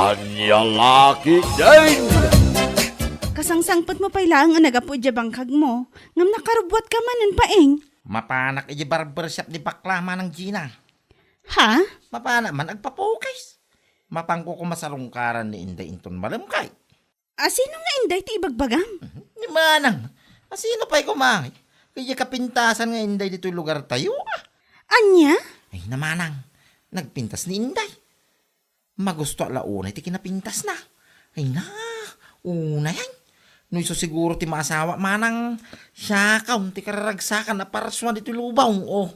Anyang laki din! Kasangsangpot mo pa'y lang ang nagapo dya bangkag mo. Ngam nakarubwat ka manan paeng. Mapanak iji barbershop di baklama ng Gina. Ha? Mapana man agpapukis. Mapangko ko masarungkaran ni Inday Inton malamkay. Sino nga inday ti ibagbagam? Ni manang, asino pa'y kumahay? Kaya kapintasan nga Inday dito'y lugar tayo Anya? Ay namanang, nagpintas ni Inday. Magusto alaunay ti kinapintas na. Ay na, una yan. No iso siguro ti maasawa manang siya kaun ti kararagsakan na paraswan dito'y lubaw. Oh.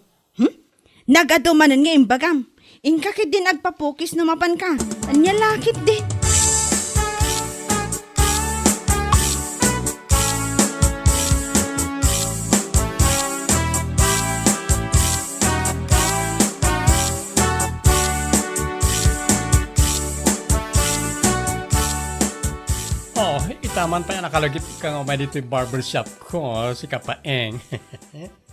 Nagado manan nga imbagam. Ingkakit din agpapukis numapan ka. Anya lakit din. Itaman pa yan, nakalagip ka nga dito yung barbershop ko, si Kapaeng.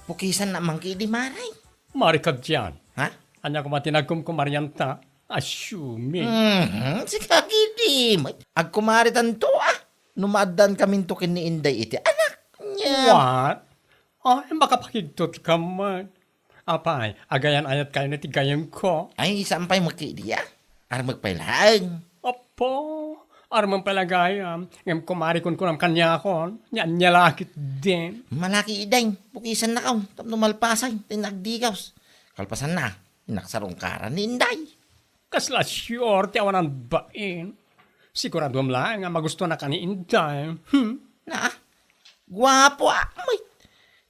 Pukisan naman kay di maray. Marikag dyan. Ha? Anya ko matinagkum ko Marianta, assuming. Si kakidim. Agkumaritan to Numadan kami to kin ni Inday iti anak niya. What? Baka pakigtot ka man. Apay, agayan ayat kayo na tigayam ko. Ay, sampay makidiya. Ara magpailang. Opo, arman palagayam. Ngam kumari kun kunam kanya kon. Nya lakit din. Malaki iday. Pukisan na kaon. Tapno malpasay. Tinagdigaws. Kalpasan na. Inaksarungkaran ni Inday. Kasla sure, ti awanan bain. Sigurado am lang nga magusto na ka ni Inday. Na, guwapo May.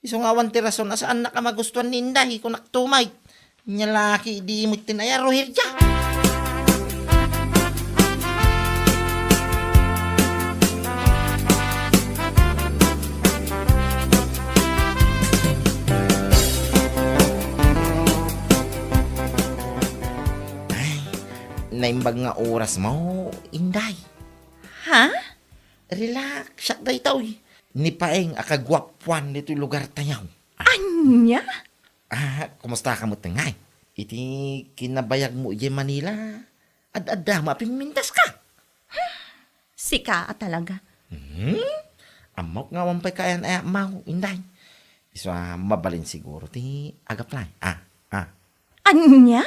Isong awan ti rason na saan na ka magustuhan ni Inday kung naktumay. Nyalaki di mo tinayaro hirja. Naimbag nga oras mo, Inday. Ha? Relax, siya day tao Ni Paeng akagwapwan dito lugar tayaw. Anya? Kumusta ka mo tangay? Iti kinabayag mo iya Manila. Ad-adda mapinmintas ka. Sika talaga. Amok nga wampay kayan mau, Inday. Iso mabalin siguro ti agaplay. Anya?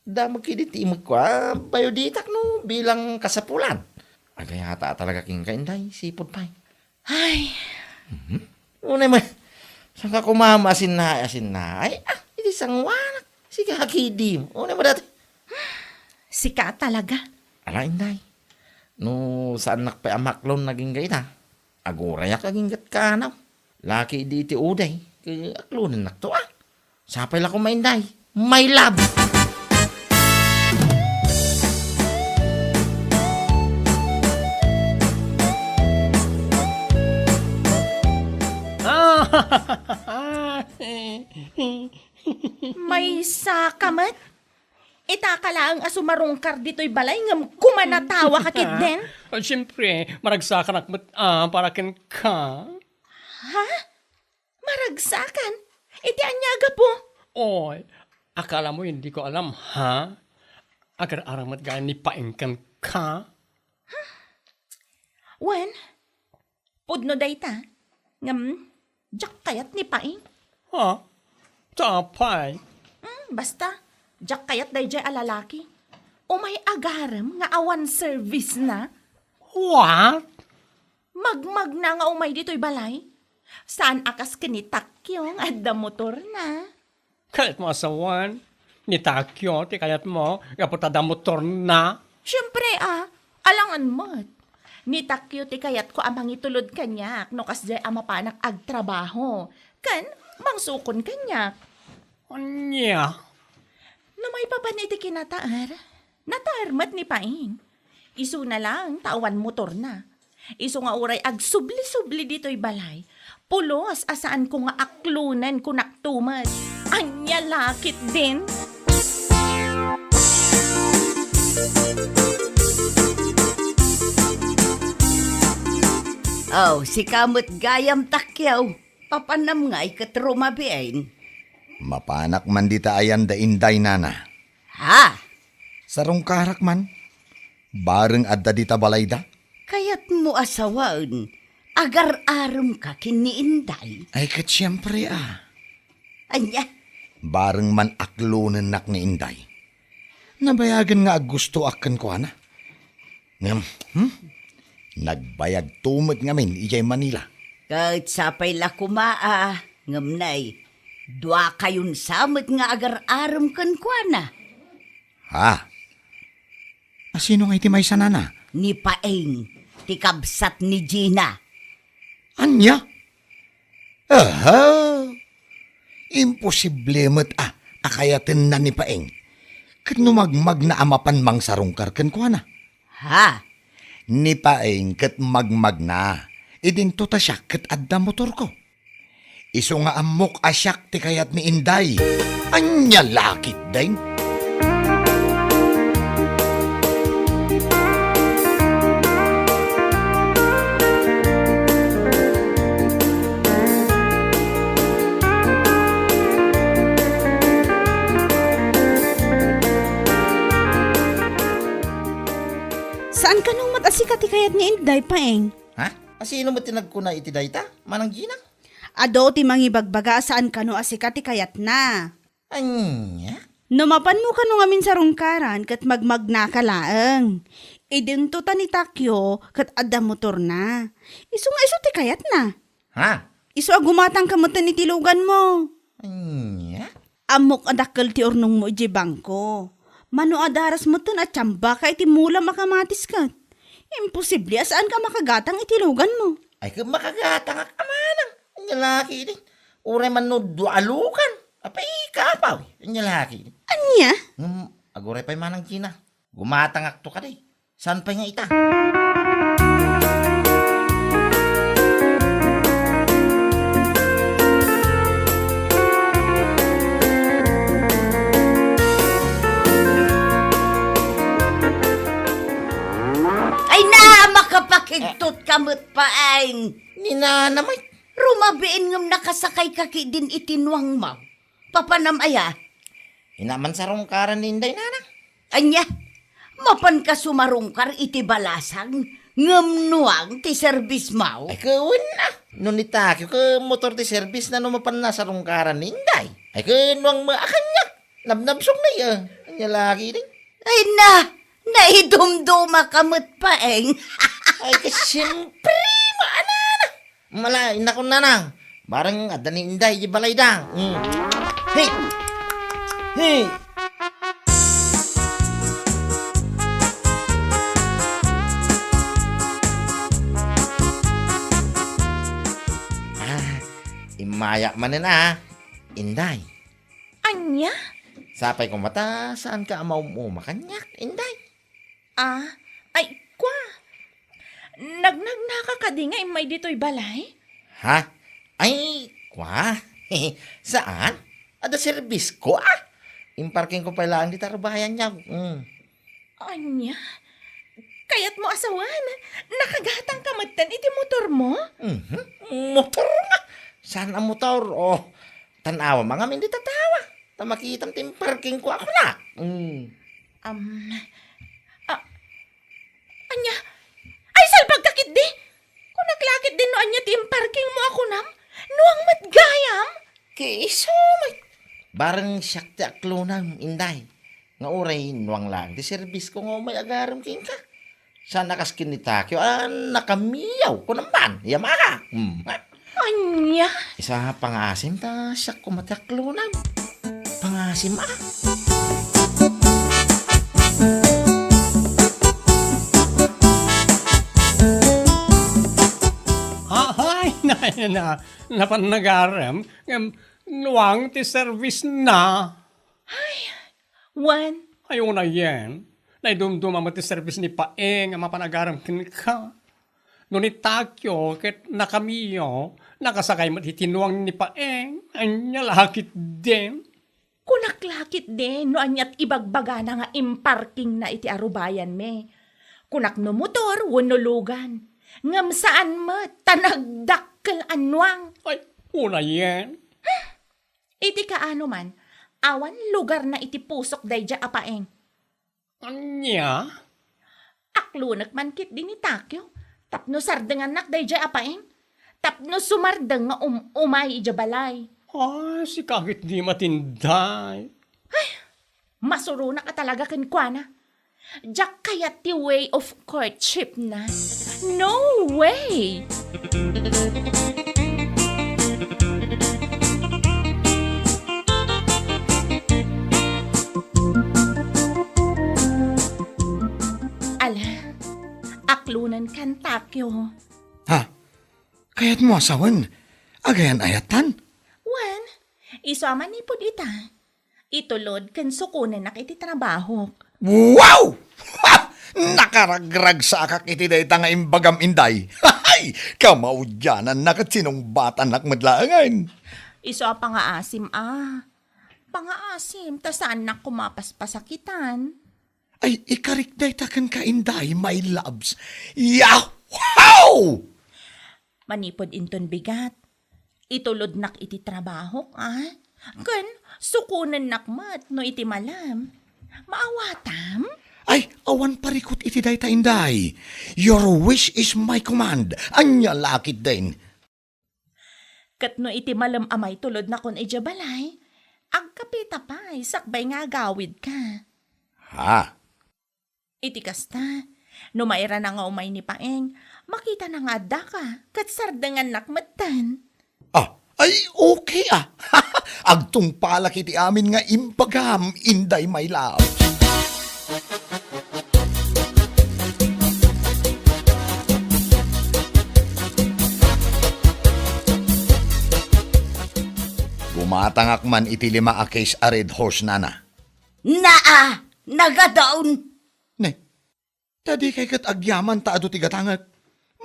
Da magkiditimag ko bayoditak no bilang kasapulan. Agay hata talaga king ka Inday, sipod pay. Ay, Unay man, saan ka kumama asin na. Ay, iti sangwanak. Sige, hakidim. Unay mo dati. sika talaga. Ala, Inday. No, saan nakpa amaklon naging gayta? Agoraya kaging gat kanaw. Laki di iti uday. Kaya aklonin nakto Sapay lang ko Inday. My love. May sakamat? Itakala ang asumarungkar dito'y balay ngam kumanatawa ka kit den? Siyempre, maragsakan akmat para kin ka. Ha? Maragsakan? Iti anyaga po. Oy, akala mo hindi ko alam, ha? Agar-aramat gaya ni Paengkan ka? Wen? Pudno dayta? Ngam, jak kayat ni Paing? Ha? Tapay. Basta, jak kayat day jay alalaki. Umay agaram nga awan service na. What? Magmag na nga umay dito'y balay. Saan akas kinitakyong at da motor na? Kayat mo asawan. Ni Takyo, ti kayat mo, kaputada motor na. Siyempre alangan mo't. Ni Takyo ti kayat ko amang itulod kanyak no kas jay amapanak agtrabaho. Kan, mangsukon kanyak. Anya? No may papaniti kinataar. Nataarmat ni Paing. Isu na lang, tawan motor na. Isu nga uray ag subli-subli dito'y balay. Pulos asaan ko nga aklunan ko naktumat. Anya lakit din. Si kamot gayam takyaw. Papanam nga ikatrumabiain. Mapanak man dita ayan da Inday nana. Ha? Sarong karak man. Bareng adda dita balayda? Kayat mo asawaan, agar-aram ka kini Inday. Ay kat siyempre Anya, Bareng man aklunan nak ni Inday. Nabayagan nga gusto akan ko ana. Ngam, nagbayag tumot ngamin ijay Manila. kahit sapay la kumaa, ngamnay, dua kayon samot nga agar-aram kan kuana. Ha? Sino nga iti may sanana? Ni Paeng, tikabsat ni Gina. Anya? Aha! Imposible mo't akayatin na ni Paeng. Kat numagmag na amapan mang sarungkar kan ko na. Ha? Ni Paeng kat magmag na. Idinto ta siya kat adda motor ko. Iso nga amok asyak ti kayat ni Inday. Anya lakit day. Saan ka nung matasikati kayat ni Inday, Paeng? Ha? Sino mo tinagkuna iti dayta? Manang Gina? Ado ti mangibagbaga saan ka no asikati kayat na. Anya? Numapan mo ka nung amin sa rungkaran kat magmagna ka laeng. Idinto ta ni Takyo kat adda motor na. Iso nga iso ti kayat na. Ha? Iso agumatang kamutan ni tilugan mo. Anya? Amok adakkel ti ornong mo iji bangko. Mano adaras mo to na tsamba ka iti mula makamatis ka. Imposible asaan ka makagatang itilugan mo. Ay ka makagatang amanang. Anya laki din. Uray man no dualukan. Apay kapaw. Anya laki din. Anya? Aguray pa'y manang Gina. Gumatangak to ka day. Saan pa nga ita? Ay na, makapakigtot kamot Paeng. Ninanamay. Rumabiin ngam nakasakay kaki din itinwang mo. Papanamaya, Inaman sa rungkaran ni Inday nanang. anya, mapan ka sumarungkar iti balasang ngamnuang ti service mo. Ay kawin na. Nunitakyo ka motor ti service na numapan na sa rungkaran ni Inday. Ay kanuang maakanyak. Nabnabsong na yan. Anya laki din. Ay na, naidumduma kamot Paeng. Ay siyempre maana na. Malain na kung nanang. Barang ada ni Inday di balay dang. Hey! Hey! Imaya man na Inday. Anya? Sapay ko mata, saan ka amaw mo makanyak, Inday? Ay, kwa. Nakakadingay may dito'y balay? Ha? Ay, kwa? Saan? Ada service ko Imparking ko pala ang ditarbayan niya. Anya? Kayat mo asawan. Nakagatang kamatan iti motor mo? Motor nga. Saan ang motor? Tanawa mga min di tatawa. Tamakitam timparking ko ako na. Anya? Ay, salbag kakit di! Kung naglakit din no anya timparking mo ako nam, nuang matgayam? Kiso, may. Barang siyak ti aklunam, Inday. Nga uray, nuwang lang. Di service ko nga may agaram king ka. Saan nakaskin ni Takyo? Nakamiyaw ko naman. Yamaka. Anya? Isa pangasim ta siyak ko mati aklunam. Pangasim Ay, napanagaram. Nuwang ti service na. Juan, Ayaw na yan. Naidumduma mo ti service ni Paeng ang mapanagaram kin ka. No ni Takyo, ket nakamiyo, nakasakay mo tinuwang ni Paeng, anya lakit din. kunaklakit din no anyat ibagbaga na nga imparking na iti arubayan me. Kunak no motor, wanulugan. Ngam saan mo, tanagdakkel anwang. Ay, una yan. Iti kaano man, awan lugar na iti pusok dayja apaeng. Anya? Aklunak man kit din ni Takyo. Tapno sardengan nak day jay apaing. Tapno sumardeng nga umay ija balay. Ay, si kakit di matinday. Masuro na ka talaga kan Kwana. Diyak kayat ti way of courtship na. No way! Ala, aklunan kan Takyo. Ha? Kaya't mo asawan? Agayan ayatan? Wan, isama ni pud ita. Itulod kan sukunan nak iti trabaho. Wow! Ha! Nakaragrag sa akak iti day nga imbagam inday. Hay! Kamaudyanan na kat sinong bata nakmadlaangan. Iso pa nga asim Pangaasim, ta saan nak kumapaspasakitan. Ay, ikarik day takan ka inday, my loves. Wow! Manipod inton bigat. Itulod nak iti trabaho, Kan, sukunan nakmat no iti malam. Maawatam? Ay, awan parikot iti day ta inday. Your wish is my command. Anya lakit din. Kat no iti malam amay tulod na kon ijabalay, agkapita pa'y sakbay nga gawid ka. Ha? Iti kasta, no maira na nga umay ni Paeng, makita na nga da ka, kat sardangan nakmatan. Ay, okay Agtung palak iti amin nga impagam, inday my love. Gumatangak man iti 5 a case a red horse nana. Naa! Nagadaon! Ne, tadi kay kat agyaman taado ti gatangak.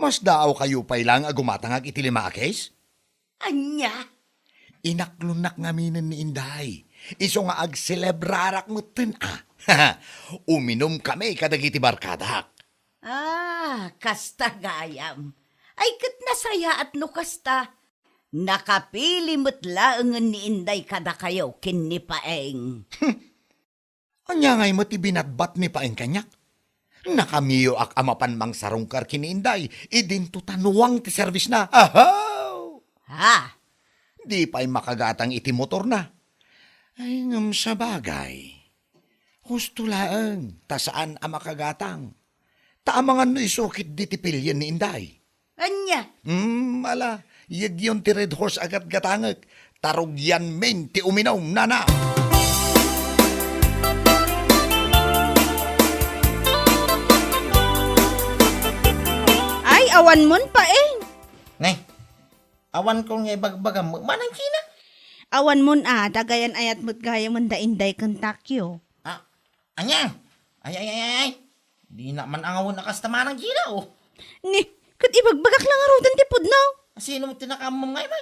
Mas daaw kayo pa'y lang gumatangak iti 5 a case? Anya? Inaklunak nga minin ni Inday. Iso nga agselebrarak mo Uminom kami kadagiti barkadak. Kasta gayam. Ay kat nasaya at no kasta. Nakapili mo't laangan ni Inday kada kayo kin ni Paeng. Anya ngay mo ti binatbat ni Paeng kanyak. Nakamiyo ak amapan mang sarungkar kini Inday. Idinto tanuwang ti service na. Ahaw! Ha? Di pa'y makagatang iti motor na. Ay ngam sa bagay. Husto laang, ta saan ang makagatang. Taamangan no isukit di ti pilyan ni Inday. Anya? Ala, yagyon ti red horse agad gatangag. Tarugyan men ti uminom, nana. Ay, awan mon Paeng. Nay, awan kong ibagbagam mo, manang kina. Awan mon dagayan ayat mo't gaya mon da inday kan Takyo. Anya? Ay. Di na man angawon na kasta manang kina, Ni, kat ibagbagak lang arudan ti pudnaw. Sino mo tinakamam ngay ba?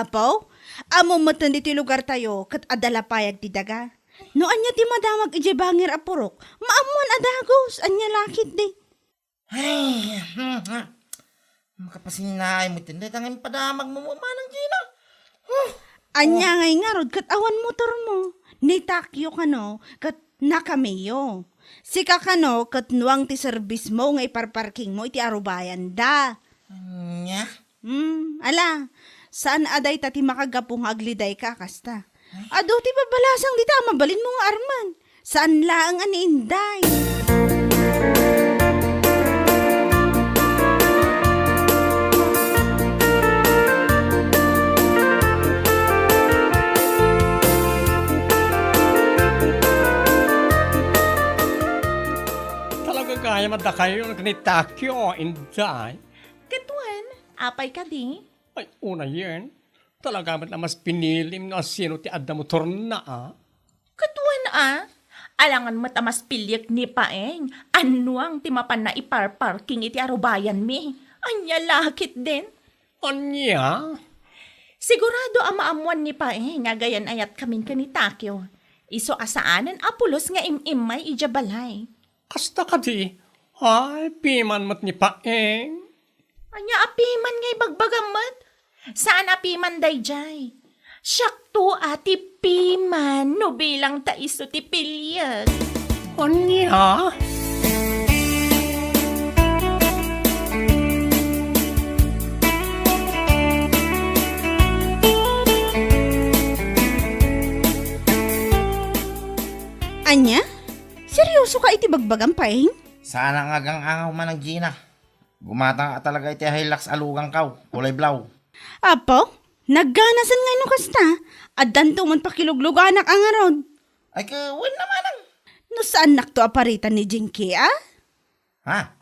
Apaw, amo matan ti lugar tayo, kat adala payag ti daga. No anya ti madamag ije bangir apurok, maamuan adagos, anya lakit di. Ay, makapasinay mo tinday tangin padamag mo manang kina. Anya ngay nga rod, kat awan motor mo. Ni Takyo ka no, kat nakamiyo. Sika ka no, kat nuwang ti service mo, ngay parparking mo, iti arubayan da. Anya? Ala, saan aday tati makagapong agliday ka, kasta? Ado ti babalasang dita, mabalin mo nga arman. Saan laang ani Inday? Talagang kaya madakayo ni Takyo, Inday. Katuan, apay ka di? Ay, una yan. Talaga ba't na mas pinilim na sino ti adda motor na Katuan alangan matamas pilyak ni Paeng. Anuang timapan na ipar-parking iti arubayan mi. Anya lakit din. Anya? Sigurado maamuan ni Paeng nga gayan ayat kamin ka ni Takyo. Iso asaanan apulos nga imimay ijabalay. Kasta ka di. Ay, piman mat ni Paeng. Anya apiman ngay bagbagamat. Saan apiman dayjay? Syakto ati piman no bilang taiso ti pilyag. Anya? Seryoso ka iti bagbagan Paeng? Sana nga gang angaw man ng Gina. Gumata ka talaga iti Hilux alugang kaw, kulay blaw. Apo, nagganasan nga nung kasta. Adan to man pakilugluganak ang arod. Ay kawan naman ang. No saan nakto aparitan ni Jinky, ah? Ha?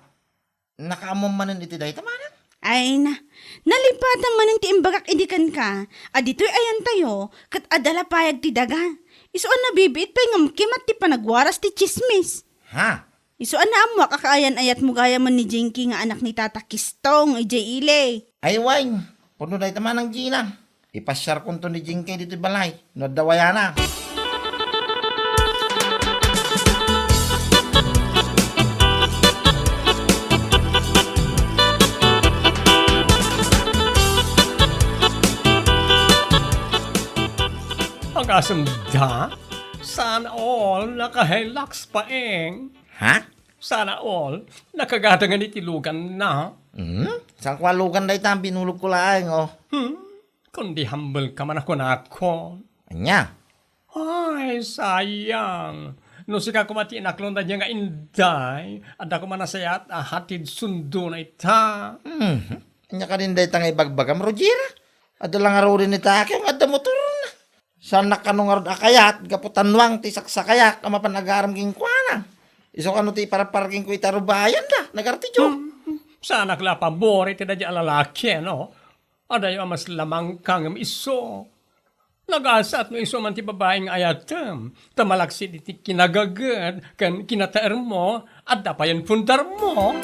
Nakaamom manin iti day tamanan. Ay na, nalipatan man ng tiimbagak indikan ka. Adito'y ayan tayo, kat adala payag ti daga. Isuan na bibit pa yung kimat ti panagwaras ti chismis. Ha? Isuan na amo kakaayan ayat mo gaya man ni Jinky nga anak ni Tata Kistong, ijay ile. Ay wine, puno day taman ng Gina. Ipasyar ko to ni Jinky dito balay. No dawaya na. Ang asanda? Sana all naka-Hilux Paeng. Ha? Sana all nakagadagan itilugan na. Saan kwalugan day tam binulog ko laeng oh. Kundi humble ka man ako na ako. Anya? Ay, sayang. No sika kumati inaklon na niya nga inday, at ako man nasaya at hatid sundo na ita. Anya ka din day tangay bagbagam Rogera. Adalang araw rin ni Takyo nga motor na. Saan nakanungarod akayat, gaputanwang ti saksakayak, ama panagaram king kwana. Iso kano ti para parking ko itarubayan da, nagartidyo. Sana kla pabor iti na di alalaki, no? Adayo mas lamang kang iso. Nagasat no iso man ti babaeng ayatem. Tamalaksid iti kinagagad, kan kinataer mo, at dapayan pundar mo.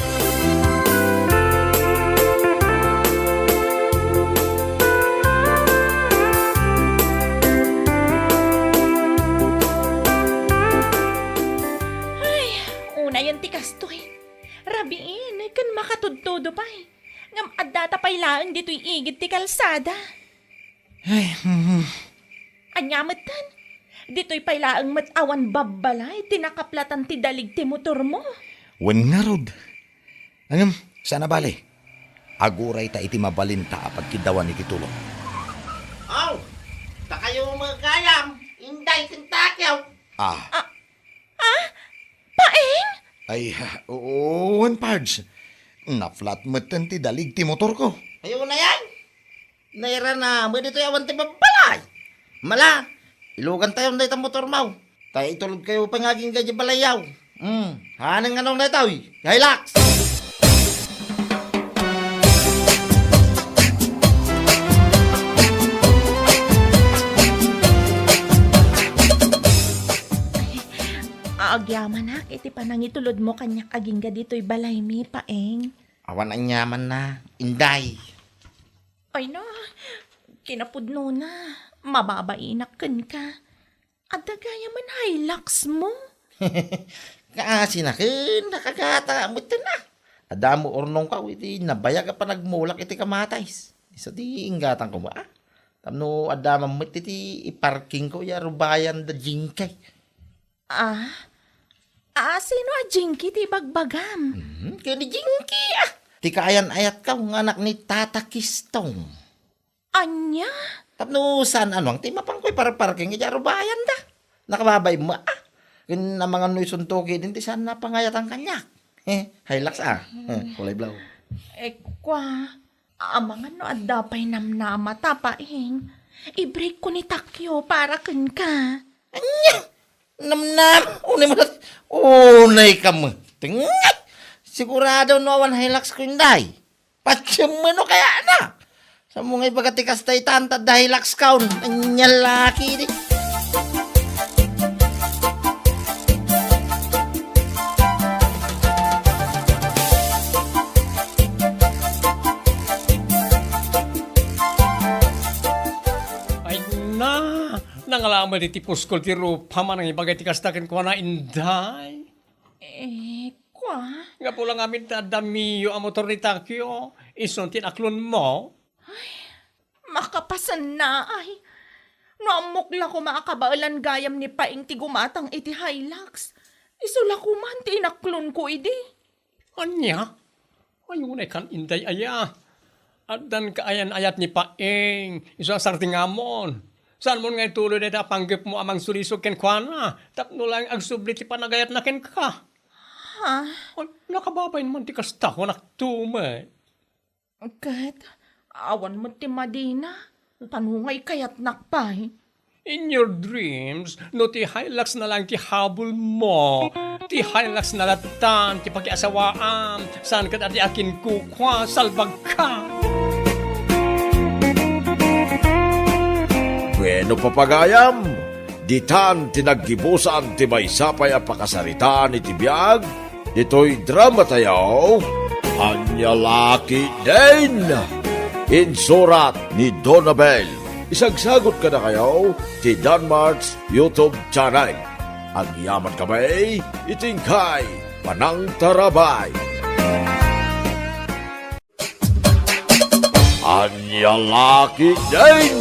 Una yun ti kastoy. Rabiin, kan makatudtodo pa eh. Ngam adata pa'y laang dito'y igit ti kalsada. Anyamatan, dito'y pa'y laang matawan babalay, tinakaplatan ti dalig ti motor mo. Wen nga rod. Angam, sana bale. Aguray ta iti mabalinta pagkidawan iti tulong. Aw, ta kayo magkayam, inday king Takyo. Paeng? Ay, oo, Pards. Na-flat matan ti dalig ti motor ko. Ayun na yan. Naira na, mo dito yawan ti babalay. Mala, ilugan tayo na itang motor mau. Tayo itulog kayo pangaging gadya balayaw. Hanang anong na ito, Hilux. Aagyaman na, iti panangitulod mo kanyak aging ga dito'y balay mi, Paeng. Awan ang yaman na, inday. Ay na, kinapudno na, mababainak ka. At dagaya man Hilux mo. Kaasi na kin, nakagata mo ito na. Adamo ornong ka, iti nabayag ka pa nagmulak iti kamatays. Isa di ingatan ko ba? Tamno adamam mo iti iparking ko, yarubayan da jingkay. Sino a Jinky ti bagbagam? Kaya ni Jinky Ti kaayan ayat ka, ng anak ni Tata Kistong. Anya? Tapno saan ano, ang timapang ko'y para parking, yarubayan da. Nakababay mo Kung na mga nuy suntuki din, ti saan na pangayat ang kanyak. Hilux kulay blaw. Kwa, mga no adapay namnamata Paeng. I-break ko ni Takyo para ken ka. Anya! Namnam! Unay ka mo. Tingay! Sigurado no awan Hilux ko inday. Patsyo mo no kaya na. Sa mga ibagatikas tayo tanta da Hilux kaun. Anya laki di. Nangalaman di puskol ti rupa man ang ibagay ti kastakin ko na inday. Kwa? Nga po lang amin tadamiyo ang motor ni Takyo. Ison tinaklon mo. Makapasan na ay. Naamukla ko maakabaalan gayam ni Paeng ti gumatang iti Hilux. Isula ko man ti inaklon ko idi. Anya? Ayunay kan inday aya. At dan kaayan ayat ni Paeng. Iso asar tingamon. Saan mo nga tuloy na panggip mo amang sulisog ken kwa na? Tapno lang ang subli ti panagayat na ken ka. Ha? Ay, nakababay naman ti kasta ko naktumay. Kat, awan mo ti Madina. Panungay kayat nakpay. In your dreams, no ti Hilux na lang ti habol mo. Ti Hilux na latan, ti pakiasawaan. Saan ka dati akin kukwa, salbag ka. Bueno papagayam, ditan tinaggibusan ti may sapay a pakasaritaan iti biyag, dito'y drama tayo, Anyalaki din! Insurat ni Donabel. Isagsagot ka na kayo ti Danmarks YouTube channel. Ang yaman kamay, itingkay, panang tarabay. Anyalaki din!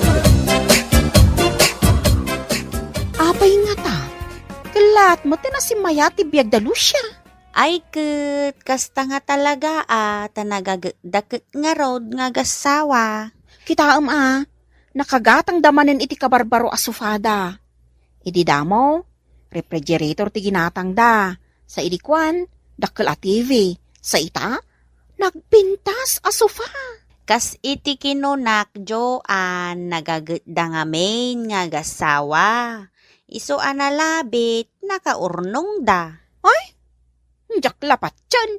Apay nga ta. Kalat mo si Maya ti biyag dalusya. Ay ket, kasta nga talaga tanagagdakit nga road nga gasawa. Kita nakagatang damanen iti kabarbaro asufada. Idi damo, refrigerator ti ginatang da. Sa idikwan, dakkel a TV. Sa ita, nagpintas asufa. Kas iti kinunak Joan, nagagda nga main nga gasawa. Iso analabit, nakaurnong da. Diyak lapat dyan.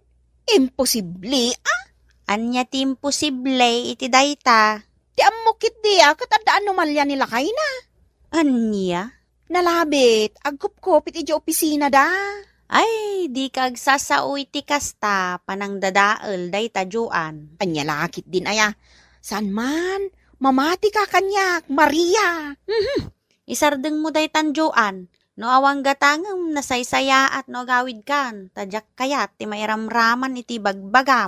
Imposible Anya ti imposible iti dayta. Ti amukit diya, katandaan numalya nila kay na. Anya? Nalabit, agkup-kupit iti opisina da. Ay, di kag sasao iti kasta, panang dadael dayta Joan. Anya lakit din aya. San man, mamati ka kanyak, Maria. Isardeng mo daytan Joan. No awang gatangem nasaysaya at no gawid kan. Tadyak kayat ti mairamraman iti bagbagam.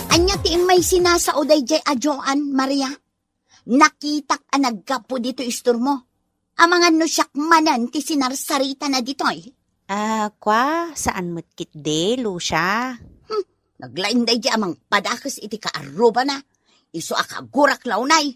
Anya ti may sinasao day jay ajoan, Maria. Nakitak a naggapo dito istor mo. Amangan no siyak manan ti sinarsarita na ditoy. Kwa, saan mo't kitde, Lucia? Naglain day jay amang padakas iti kaaruba na. Iso akagurak launay.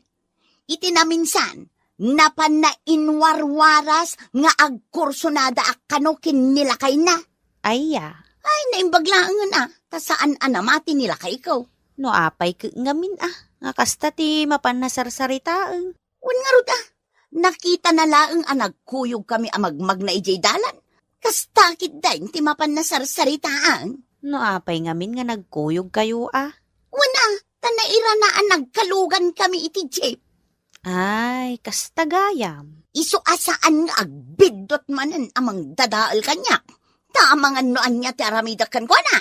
Iti na minsan, napan na inwarwaras nga agkursonada akanokin nila kay na. Aya, Ay, naimbaglaangan tasaan anamati nila kay ikaw. no apay ngamin nga kasta ti mapanasarsaritaan. Un nga rod nakita na laeng nagkuyog kami amagmag na ijay dalan. Kastakit dahin ti mapanasarsaritaan. No apay ngamin nga nagkuyog kayo Una, tanaira na nagkalugan kami iti jeep. Ay, kasta gayam. Iso asaan nga agbidot manen amang dadaal kanya. Tamangan noan niya ti aramidakan ko na.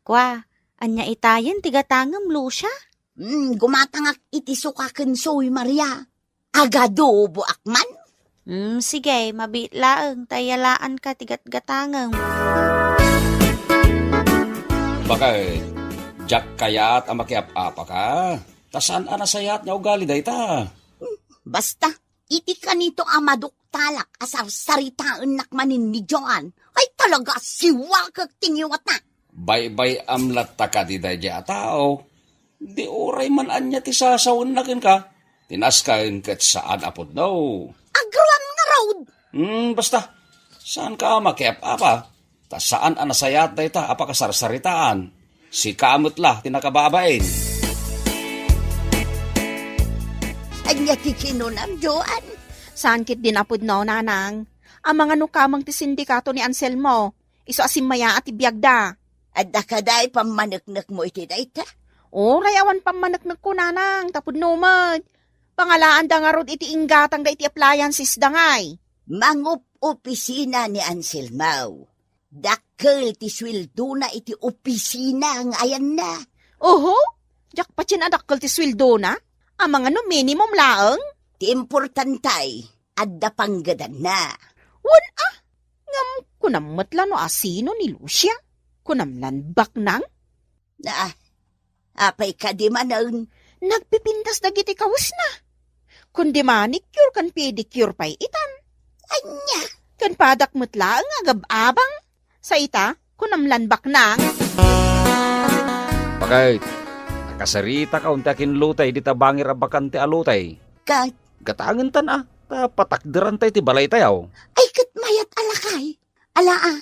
Kwa, anya itayan tigatangam, Lucia? Gumatangak iti sukaken soy Maria. Agadobo akman. Sige, mabitlaeng tayalaan ka tigat-gatangam. Bakit? Jack kayat ang makiap-apa ka? Tasaan anasayat niya ugali dayta? Basta, iti kanito amaduktalak asar saritaan nakmanin ni Joan. Ay talaga siwakag tingiwat na. Bay-bay amlat ta ka di dayja tao. Di oray man anya ti sasawan nakin ka. Tinaskain kat saan apod no. Agruam nga road. Basta, saan ka makiap-apa? Tasaan anasayat dayta apakasarsaritaan? Si kamot la tinakababain. Anya ti kinunam, Joan. Saan kit dinapod no, nanang? Ang mga nukamang ti sindikato ni Anselmo. Iso asim Maya at ibiyagda. Adda kaday pamanaknak mo iti dayta. Rayawan pamanaknak ko, nanang. Tapod numad. Pangalaan da nga rod iti inggatang da iti appliances da ngay. Mangup opisina ni Anselmo. Dakkel ti sweldo na iti opisina nga ayan na. Oho? Jak pa adakkel ti sweldo na? Ang mga no minimum laeng? Ti importantay, adda panggadan na. Ngam kunammatla no asino ni Lucia? Kunamlan bak nang? Apay ka di manan. Nagpipintas dagiti kawas na. Kundi manicure kan pedicure pa'y itan. Anya, Kan padak mutla ang agab-abang. Sa ita, kunamlan bak nang. Bakit? Nakasarita ka unti akin lutay, di tabangir abakan ti alutay. Kat, Gatangan tan ta patakderan tay ti balay tayaw. ay kat mayat alakay. Alaa,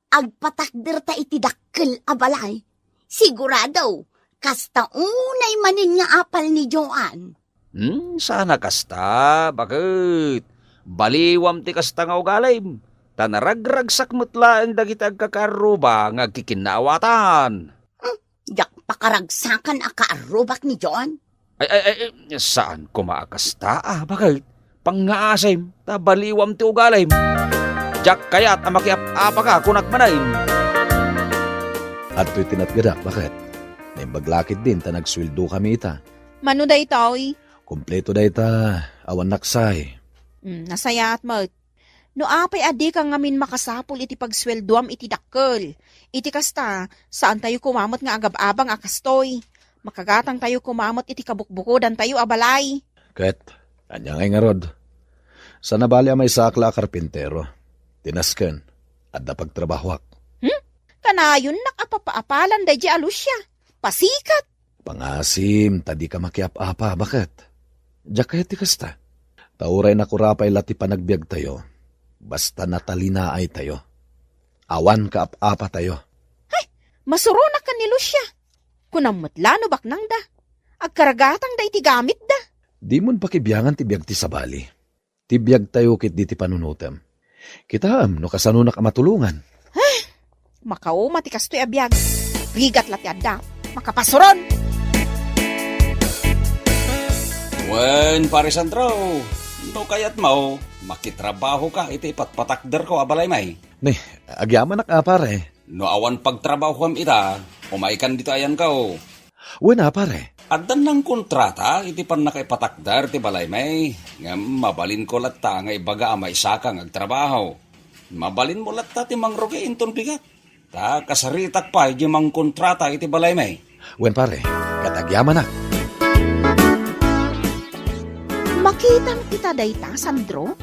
agpatakder ta iti dakkel abalay. Sigurado, kasta unay manin nga apal ni Joan. Sana kasta, bakit? Baliwam ti kasta nga ugalay. Tanaragragsak mutla ang dagiti agkakaruba nga kikinawatan. Jak pakaragsakan akaarubak ni Joan. Ay, saan kumakasta? Bakit? Pangaasay, tabaliwam ti ugalay. Jak kayat amakiap-apa ka kunak manay. At to'y tinatgadak, bakit? May baglakit din ta nagsweldo kami ita. Mano da itoy? Kompleto da ita, awan naksay. Nasaya at mat. No apay adi ka ngamin makasapol iti pagsweldoam iti dakkel. Iti kasta, saan tayo kumamot nga agab-abang akastoy. Makagatang tayo kumamot iti kabukbukodan tayo abalay. Ket, kanya ngay nga rod. Sa nabali amay sakla karpintero. Tinasken, at napagtrabahwak. Kanayon nakapapaapalan da di alusya. Pasikat. Pangasim, tadi ka makiap-apa, bakit? Diyak kaya ti kasta. Tauray na kurapay lati panagbiag tayo. Basta natalina ay tayo. Awan ka apa tayo. Masurunak ka ni Lucia. Kunamutlano baknang da. Agkaragatang da iti gamit da. Di mon pakibiyangan ti biag ti sabali. Ti biag tayo kit di ti panunutem. Kitaam no kasano na ka matulungan. Makao matikas to'y abiyag. Rigat lati adda. Makapasuron. Wen, pare Sandro, no kayat mo, makitrabaho ka, iti patpatakder ko abalay may. Ne, agyaman na pare. No awan pagtrabaho kam ita, umaikan dito ayan ka o. Wena pare. Addan ng kontrata, iti pan nakaipatakder ti balay may. Nga mabalin ko latta nga ibaga amay sakang agtrabaho. Mabalin mo latta ti mangrugi inton bigat. Ta kasaritak pa, iti mang kontrata iti balay may. Wen pare, katagyaman na. Makitan kita dayta, Sandro?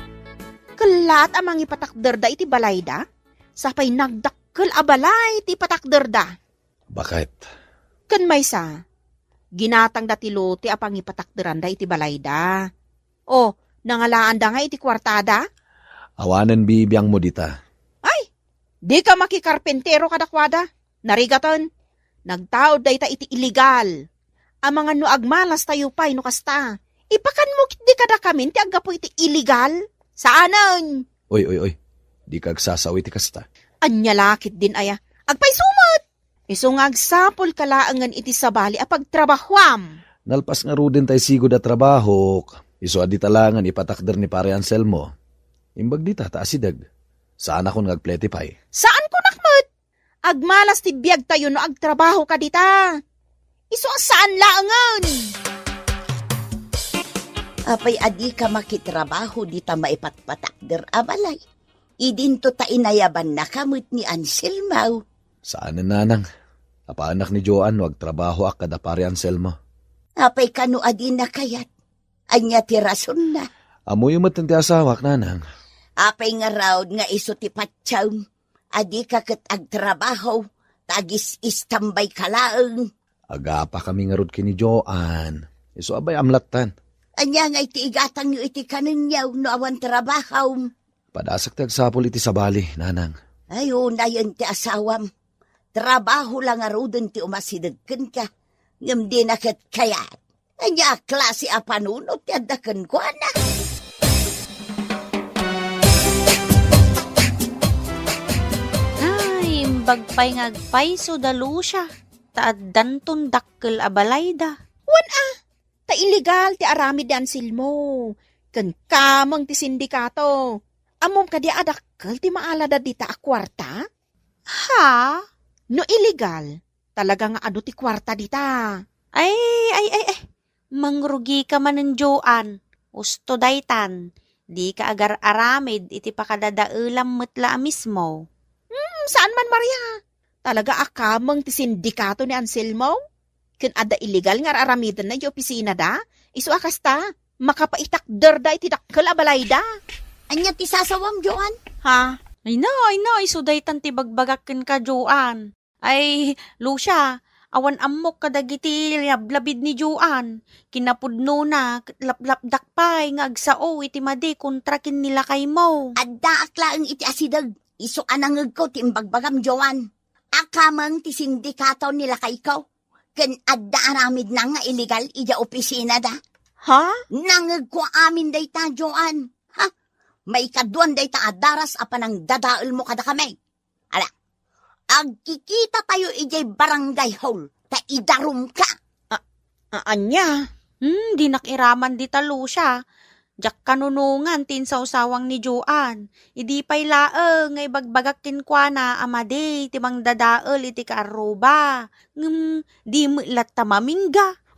Kalat amang ipatakder da iti balay da? Sapay nagdakkel abalay iti patakder da. Bakit? Kan may sa, ginatang da ti lote apang ipatakderan da iti balay da. O, nangalaan da nga iti kwartada? Awanan bibiyang mo dita. Ay, di ka makikarpentero kadakwada. Narigaton, nagtaod da ita iti illegal. Amangan no agmalas tayo pa'y no kasta. Ipakan mo di kada kamin ti agapo iti illegal. Saanan? Oy. Di kagsasawi ti kasta. Anya lakit din aya. Agpay sumot. Iso nga agsapol kalaangan iti sabali a pagtrabahwam. Nalpas nga rudin tay sigod at trabaho. Iso adi talangan ipatakder ni pare Anselmo. Imbag dita taasidag. Saan ako ngagpletipay? Saan ko nakmat? Agmalas ti biyag tayo no agtrabaho ka dita. Iso saan laangan? Apay adi ka makitrabaho di ta maipatpatakder abalay. Idinto ta inayaban na kamut ni Anselmo. Saan na nanang? Apaanak ni Joan wag trabaho ak kada pare Anselmo. Apay kanu adi na kayat. Anya ti rason na. Amoy umatan ti asawak nanang. Apay nga raod nga iso ti patsaw. Adi ka kat agtrabaho. Tagis istambay kalaang. Aga pa kami nga rod kini Joan. Iso abay amlatan. Anya nga iti igatang yu iti kanunyaw no awan trabaho. Padasak ti agsapol iti sabali, nanang. Ayun na yun ti asawam. Trabaho lang arudan ti umasidagkan ka. Ngam di nakat kayat. Anya klase a panunot ti adakan ko na. Ay, bagpay ngagpay so dalo siya. Taaddan ton dakkel abalay da. Ta illegal ti aramid di Anselmo. Kan kamang ti sindikato. Amom ka di adakkel ti maalada dita a kwarta? Ha? No illegal, talaga nga ado ti kwarta dita. Ay. Mangrugi ka man ng Joan. Usto daytan. Di ka agar aramid iti pakadadaulam mutla mismo. Saan man Maria? Talaga akamang ti sindikato ni Anselmo? Ken ada illegal nga aramidan na yung opisina da? Isu akasta, makapaitakder da iti dakkel abalay da. Anya ti sasawam, Joan? Ha? Ay na, iso daytan ti bagbagakin ka, Joan. Ay, Lucia, Awan amok kadagiti lablabid ni Juan. Kinapudno na, laplapdak pa'y nga agsao iti madi kontra kin nila kay mo. Adda aklaang iti asidag. Iso anangag ko ti imbagbagam Joan. Akamang ti sindikato nila kay ikaw. Ken adda aramid na nga illegal ija opisina da. Ha? Nangag ko amin day ta, Joan. Ha? May kaduan day ta adaras apanang dadaol mo kada kami. Ala, agkikita tayo ijay barangay hall. Ta idarum ka. Anya? Di nakiraman di talo siya. Jak kanunungan tin sa usawang ni Joan. Idi pa'y laeng ngay bagbagakin kwa na amade timang dadaol iti kaaruba. Di mo ilat tamamingga.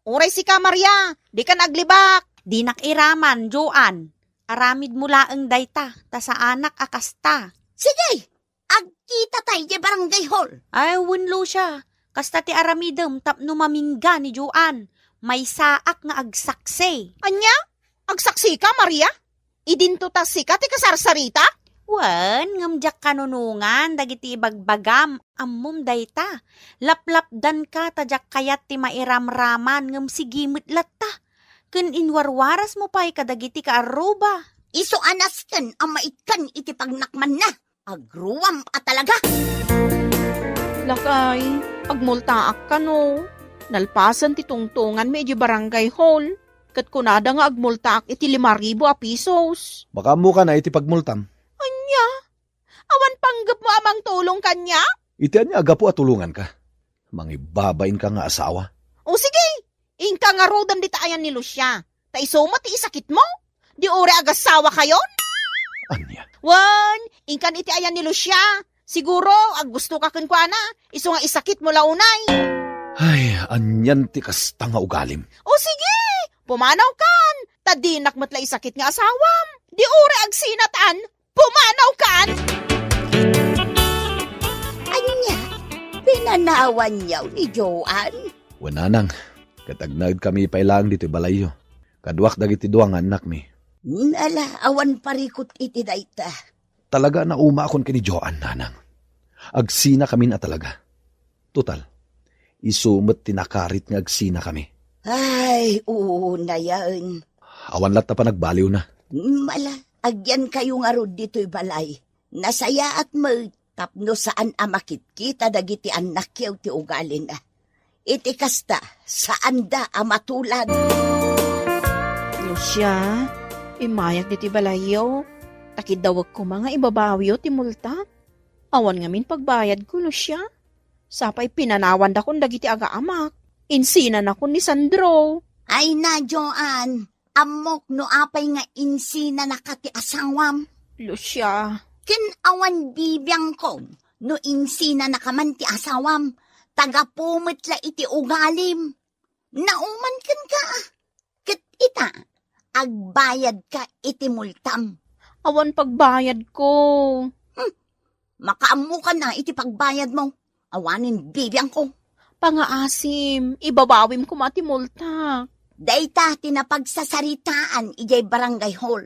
Uray si ka, Maria. Di ka naglibak. Di nakiraman, Joan. Aramid mo laeng dayta, ta sa anak akasta. Sige, agkita tayo ijay barangay hall. Ay, wunlo siya. Kasta ti aramidem tapno mamingga ni Joan. May saak nga agsakse. Anya? Agsaksi ka, Maria? Idinto ta si ka, ti kasarsarita? Wan, ngamjak kanunungan, dagiti bagbagam, ammum dayta. Laplapdan ka, tajak kayat ti mairamraman, ngam sigimit latta. Kun inwarwaras mo pa'y kadagiti kaaruba. Iso anas ken ang maitkan iti pagnakman na. Agruwam ka talaga. Lakay, agmultaak ka no. Nalpasan ti tungtungan medyo barangay hall. Kat kunada nga agmultaak iti 5,000 a pesos. Baka mo ka na iti pagmultam. Anya? Awan panggap mo amang tulong kanya? Iti anya aga po at tulungan ka. Mangibabain ka nga asawa. O sige, ingka nga rodan di taayan ni Lucia. Ta isoma ti isakit mo? Di ore agasawa kayon? Anya? Wan, ingkan iti ayan ni Lucia. Siguro, ag gusto ka kunkwana, iso nga isakit mo launay. Ay, anyan ti kasta nga ugalim. O sige, pumanaw kan. Tadinak matla isakit nga asawam. Di ore ag sinatan, pumanaw kan. Anya, pinanawan niyaw ni Joan. Wananang, katagnagd kami pailang dito balayo. Kadwak dagiti duang anak mi. Ala, awan parikot iti dayta. Talaga na uma akon kini Joan, nanang. Agsina kami na talaga. Total, isumot tinakarit nga agsina kami. Ay, una yan. Awan lat na pa nagbaliw na. Mala, agyan kayo nga rod dito'y balay. Nasaya at tapno saan amakit kita dagiti anak yaw ti ugalin na. Iti kasta, saan da amatulad. Lucia, imayak diti balayo. Takidawag ko mga ibabawyo ti multa. Awan ngamin pagbayad ko, Lucia. Sapay pinanawan da kong dagiti aga-amak. Insinan ako ni Sandro. Ay na, Joan. Amok no apay nga insina na kati asawam. Lucia. Ken awan bibiyang ko, no insina na kaman ti asawam. Tagapumitla iti ugalim. Nauman kan ka. Ket ita, agbayad ka iti multam. Awan pagbayad ko. Makaamu ka na iti pagbayad mo. Awanin bibiyang ko. Pangaasim, ibabawim ko mati multa. Dayta tinapagsasaritaan ijay barangay hall.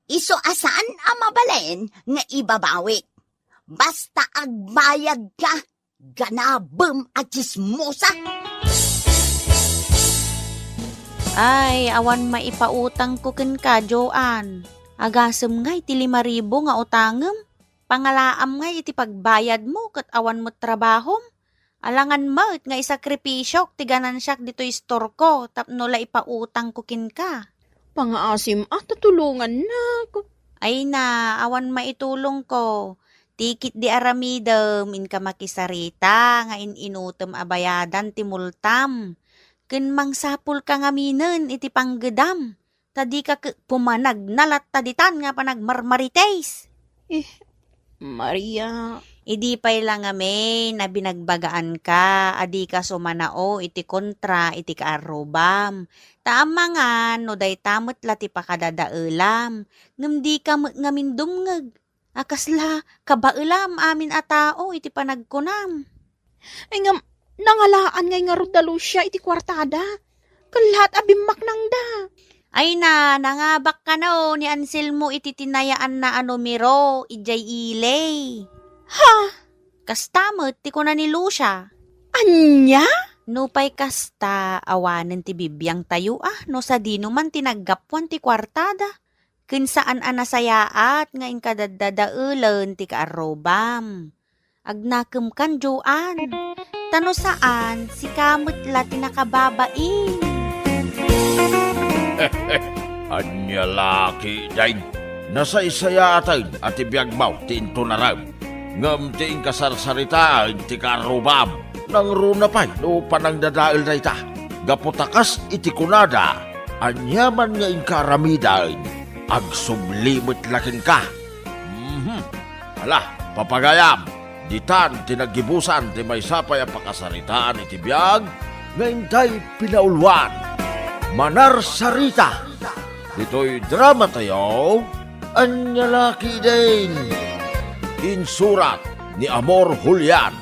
Iso asaan ang mabalain nga ibabawi. Basta agbayad ka, ganabem at chismosa. Ay, awan maipautang ko ken ka, Joan. Agasem nga iti 5,000 nga utangem. Pangalaam nga iti pagbayad mo kat awan mo trabahom. Alangan mo nga isakripisyok ti ganan siyak dito'y store ko tapno la ipautang ko kin ka. Pangaasim, tatulungan na. Ay na, awan maitulong ko. Tikit di aramidem, in ka makisarita, nga inutem abayadan ti multam. Ken mangsapul ka ngaminen iti panggedam. Tadi ka pumanag nalat taditan nga panagmarmarites. Maria. Idi pa'y lang amin na binagbagaan ka, adi ka sumanao iti kontra iti kaarubam. Tama nga, no day tamot lati pa kadadaelam, ngam di ka ngamin dumngeg. Akasla, kabailam amin a tao iti panagkunam. Ay nga, nangalaan ngay nga rudalo siya iti kwartada. Kalat abimak nang da. Ay na, nangabak ka no, ni Anselmo iti tinayaan na anumero, ijay ilay. Ha? Kastamot, ti ko na ni Lucia. Anya? Nupay kasta awanen ti bibiyang tayo no sa dino man tinaggapuan ti kwartada. Kun saan anasayaat nga inkadadadaulan ti kaarobam. Agnakem kan Joan. Tano saan si kamot la tinakababain. Anya laki dain. Nasa isayatan at ibiyagmaw ti intunaram. Ngam ti inkasarsaritaan ti karubam. Nang runa pa'y no panang dadail na ita. Gaputakas iti kunada. Anyaman nga inkaramidain. Agsublimit lakin ka. Ala, papagayam. Ditan tinagibusan ti may sapay ang pakasaritaan iti biyag. Ngayon tayo pinaulwan. Manar sarita. Ito'y drama tayo. Anyalaki din. Insurat ni Amor Julian.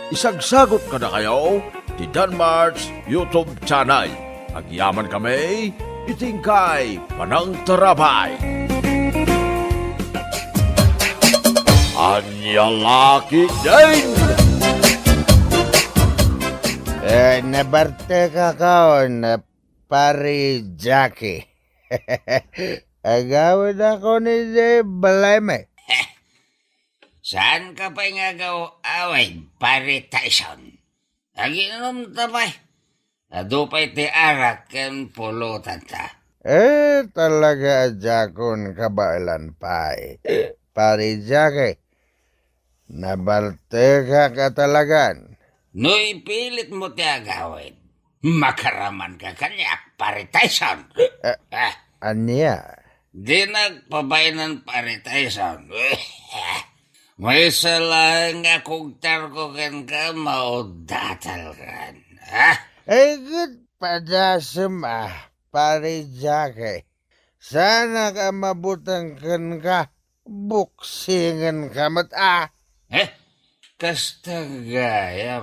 Isagsagot ka na kayo ti Danmar's YouTube channel. Agyaman kami, itingkay Panang Tarabay. Anyalaki din. Nabarte ka kaon, pari Jackie. Agawin ako ni Baleme. Saan ka pa'y nga away, pare Tyson? Aginom tapay. Adupay ti arak ken pulutan ta. Talaga jakon kabailan pa'y. Pari Jackie, nabarte ka talagan. No ipilit mo ti agawin. Makaraman ka kanya, pare Tyson. Anya? Di nagpabainan pare Tyson. May salang nga kugtar ko ken ka maudatal kan. Good padasem pare Jackie. Sana ka mabutang kan ka, buksingan ka mat Kasta gaya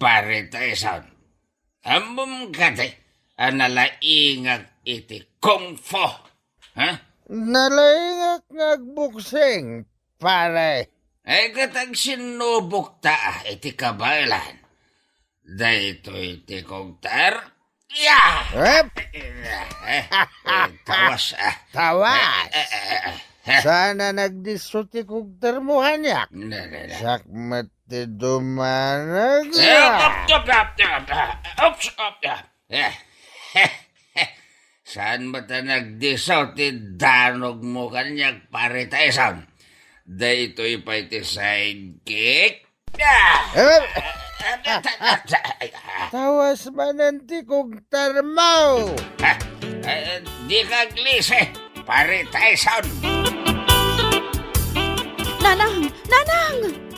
pare Tyson. Ambom kate, analaingag iti kung fu. Nalaingak ngagbuksing, pare. Katag sinubok ta iti kabailan. Dahito iti kogtar. Tawas Tawas. Sana nagdisuti kugtar mo hanyak. Sakmat ti dumanag. Saan ba ta nagdisaw ti danog mo kanyak pare Tyson? Dahito'y pa iti sidekick. Tawas manan ti kugtar mo. Di kaglise, pare Tyson. Nanang!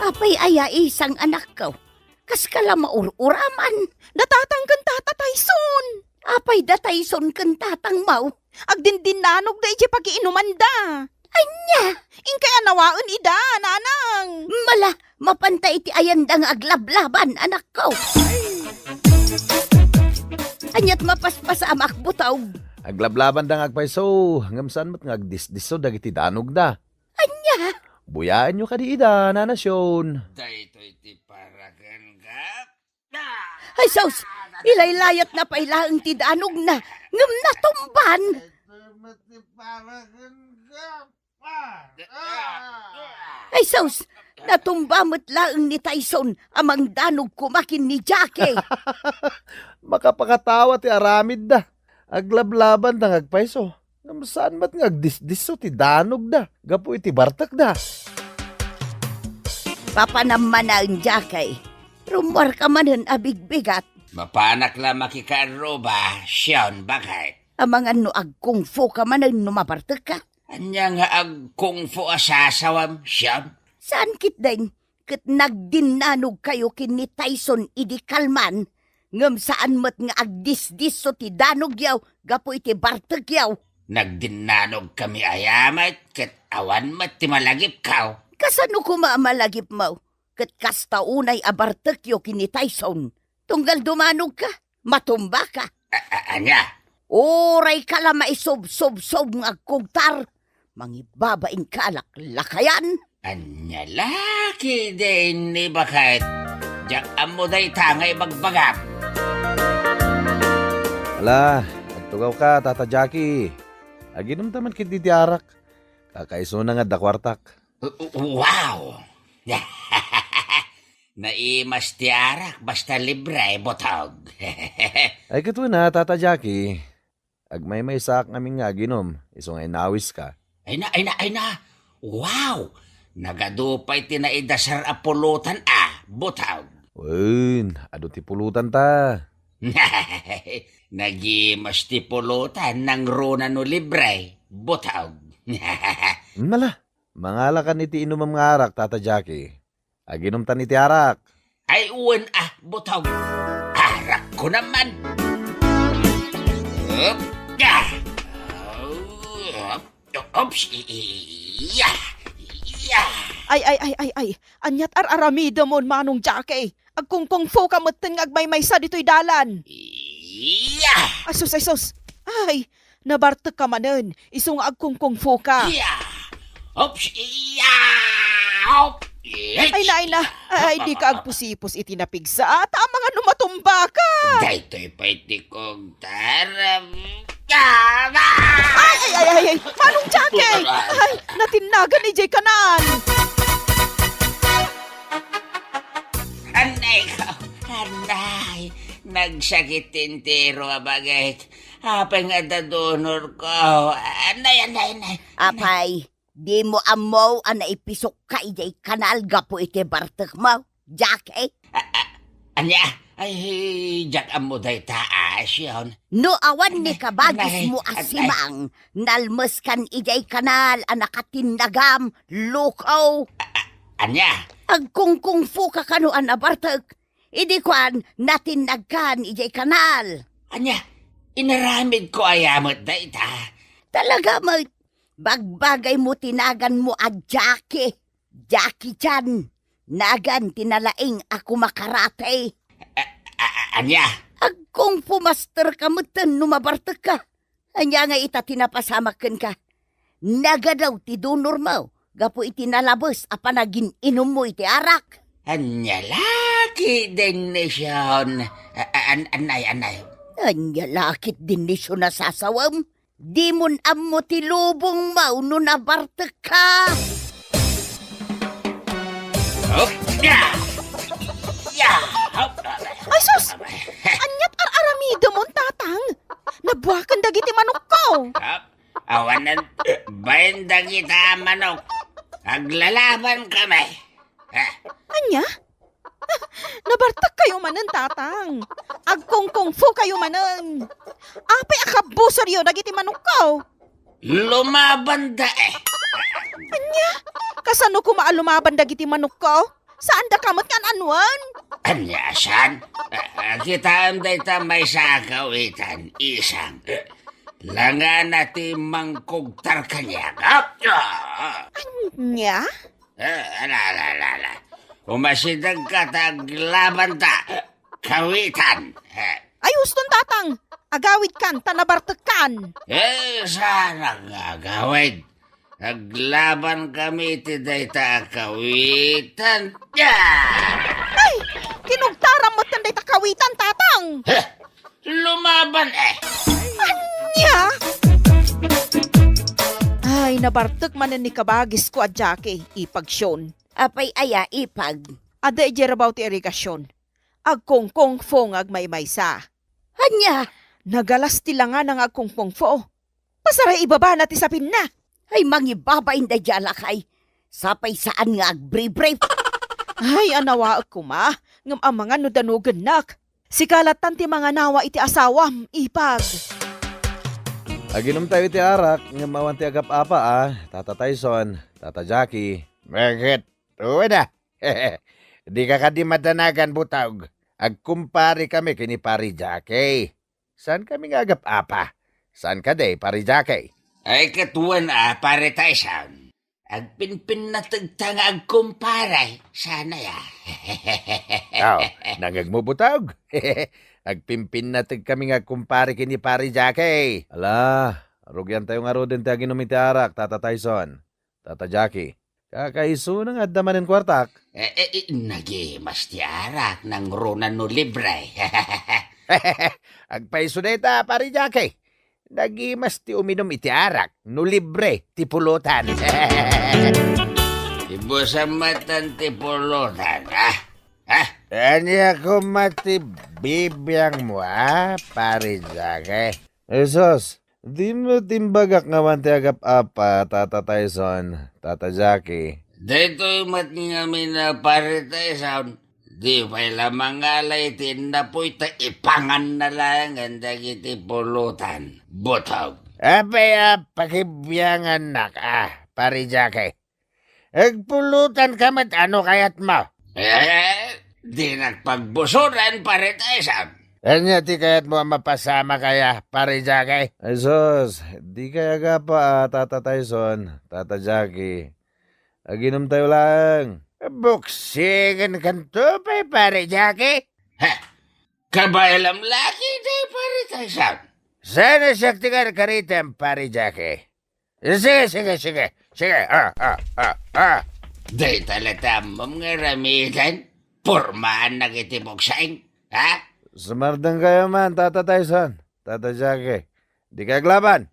Apay aya isang anak ko. Kas kala maururaman. Datatang tata Tyson. Apay da Tyson kan tatang mau. Agdindinanog da iti pakiinuman da. Anya! Inkay anawaan ida, nanang. Mala, mapantay ti ayandang aglablaban, anak ko. Anyat mapaspasa amak butaw. Aglablaban dang agpaiso, ngamsan mo't ngagdisdiso dagiti danog da. Anya! Buyaan nyo kadiida, nanasyon. Dahito'y ti paragan ka. Ay, sos! Ilaylayat na pailaang ti danog na. Ngam natumban. Ay, sos! Natumba mo't laang ni Tyson amang danog kumakin ni Jackie. Makapakatawa ti aramid da. Aglablaban dang agpaiso. Saan ba't ngagdisdiso ti danog da? Gapu iti bartak da. Papanaman na ang Jackie. Rumor ka manan abigbigat. Mapanak la makikaroba, siyon bakit? Amang ano ag kung fu ka manan numabartak ka. Anya nga ag kung fu asasawam, siyon? Saan kit deng? Kat nagdinanog kayo kin ni Tyson idi kalman. Ngam saan mat nga agdisdis so ti danog yaw, gapo iti bartak yaw. Nagdinanog kami ayamat, kat awan mat ti malagip kaw. Kasano kumamalagip mo? Kat kasta unay abartak yo kin ni Tyson. Tunggal dumanog ka, matumba ka. Anya? Oray ka la maisob-sob-sob nga kugtar. Mangibabain ka lakayan. Anya laki din ni bakit? Jak amo day tangay magbagap. Ala, nagtugaw ka, Tata Jackie. Aginom taman kit di arak. Kakaiso na nga dakwartak. Wow! Naimas ti arak basta libre botog. Ay katuwa na, Tata Jackie. Agmay-may sak namin nga ginom. Iso nga inawis ka. Ay na. Wow! Nagadupay tinaidasar a pulutan botog. Uy, ado ti pulutan ta. Nagimas ti pulutan ng runa no libre botog. Mala, mangalakan iti inumam nga arak, Tata Jackie. Aginom tan iti arak. Ay uwan botog. Arak ko naman. Oops. Ay. Anyat araramido mon manong Jackie. Agkungkung fo ka maten nga agmay-maysa dito'y dalan. Asus. Ay, nabartek ka manen. Isong agkungkung fo ka. Oops. Ay na. Ay, di ka agpusipos itinapigsa. Tama nga numatumba ka. Daytoy pa'y kong taram. Ay. Manong Jackie. Ay, natinagan ni Jay Kanan. Anay, nagsakit tintero abagay. Apay nga dadonor ko. Anay. Apay, di mo amaw ang naipisok ka ijay kanal gapo iti bartek mo, Jackie. Anya, ay, jak amo day taas yun. No awan ni kabagis Anay, mo asimang, nalmes kan ijay kanal ang nakatinagam, lukaw. Anya, Agkungkung fu ka kanuan na bartek. Idi kwan, natinagkan ijay kanal. anya, inaramid ko ayamot day ta. Talaga mo, bagbagay mo tinagan mo a Jackie. Jackie Chan. Nagan tinalaing ako makarate. Anya, Agkung pumaster ka mo ten numabartek ka. Anya nga ita tinapasamakan ka. Naga daw ti donor mo. Gapo iti nalabos apa naging inom mo iti arak. anya laki din ni siyon. Anay. Anya lakit din ni siya nasasawam. Di mon ammo ti lubong mo no nabartek ka. Ay, sus! Anyat araramido mon tatang. Nabuakan dagiti manok ko. Awanan, bayan kita manok. Aglalaban kami. Anya? Nabartak kayo manen, tatang. Agkungkung fu kayo manen. Apay akabusor yun, dagiti manok ko. Lumaban da Anya? Kasano ko maalumaban dagiti manok ko? Saan da kamot kan anwan? Anya, san? Kita anday ta may sakawitan, isang. Langan natin mangkugtar kanya. Anya? Ala. Umasidag ka taglaban ta. Kawitan. Ay, huston tatang. Agawid kan, tanabartek kan. Sana gagawid. Naglaban kami ti dayta kawitan. Ay, kinugtaram mo tanday takawitan, tatang. Lumaban Anya? Ay, nabartek manen ni kabagis ko at Jackie, ipagsyon. Apay aya ipag. Ada ijerabaw ti irigasyon. Agkongkong fo ng agmaymaysa. Anya? Nagalas ti langan ng agkongkong fo. Pasaray ibaba na ti sapin na. Ay mangibabain da jalakay. Sapay saan nga agbre-brave. Ay, anawa ako ma. Ngam ang mga nudanugan nak. Sikalatan ti mga nawa iti asawam, ipag. Aginom tayo iti arak, nga mawan ti agap-apa Tata Tyson, Tata Jackie. Bakit? Tuwa na. Di ka kadi madanagan butawg. Agkumpari kami kini Pari Jackie. Saan kami nga agap-apa? Saan ka day, Pari Jackie? Ay katuan pare Tyson. Agpinpin na tagtang agkumparay. Sana ya. Nangag mo butawg. Agpimpin na kami nga kumpari kini Pari Jackie. Ala, rugyan tayo nga rodin tayo ginom iti arak, Tata Tyson, Tata Jackie. Kakaiso na nga damanin kwartak. Nagimas ti arak ng runan no libre. Agpaisuneta, pari Jackie. Nagimas ti uminom iti arak, no libre, ti pulutan. Ibo sa matan ti pulutan, ha? Anya ko mati bibiyang mo, pari Jackie. Esos, di mo timbagak nga man ti agap-apa, Tata Tyson, Tata Jackie. Dito'y matingami na paritay sound. Di pa'y lamang alay tinapoy ta ipangan na lang ang dagiti pulutan. Butog. Abay, pakibiyangan nak, pari Jackie. Agpulutan ka mat ano kayat mo? Di nagpagbusuran paritay sound. Anya ti kayat mo mapasama kaya, pari Jackie? Esos, di kaya pa, Tata Tyson, Tata Jackie. Aginom tayo lang. Buksingan kanto pari Jackie? Kabaylam laki day paritay sound. Sana saktikan karitem, pari Jackie. Sige. Day talatam mga ramitan. Pormaan nagitibok saing. Ha? Sumardang kayo man, Tata Tyson, Tata Jackie. Di ka aglaban.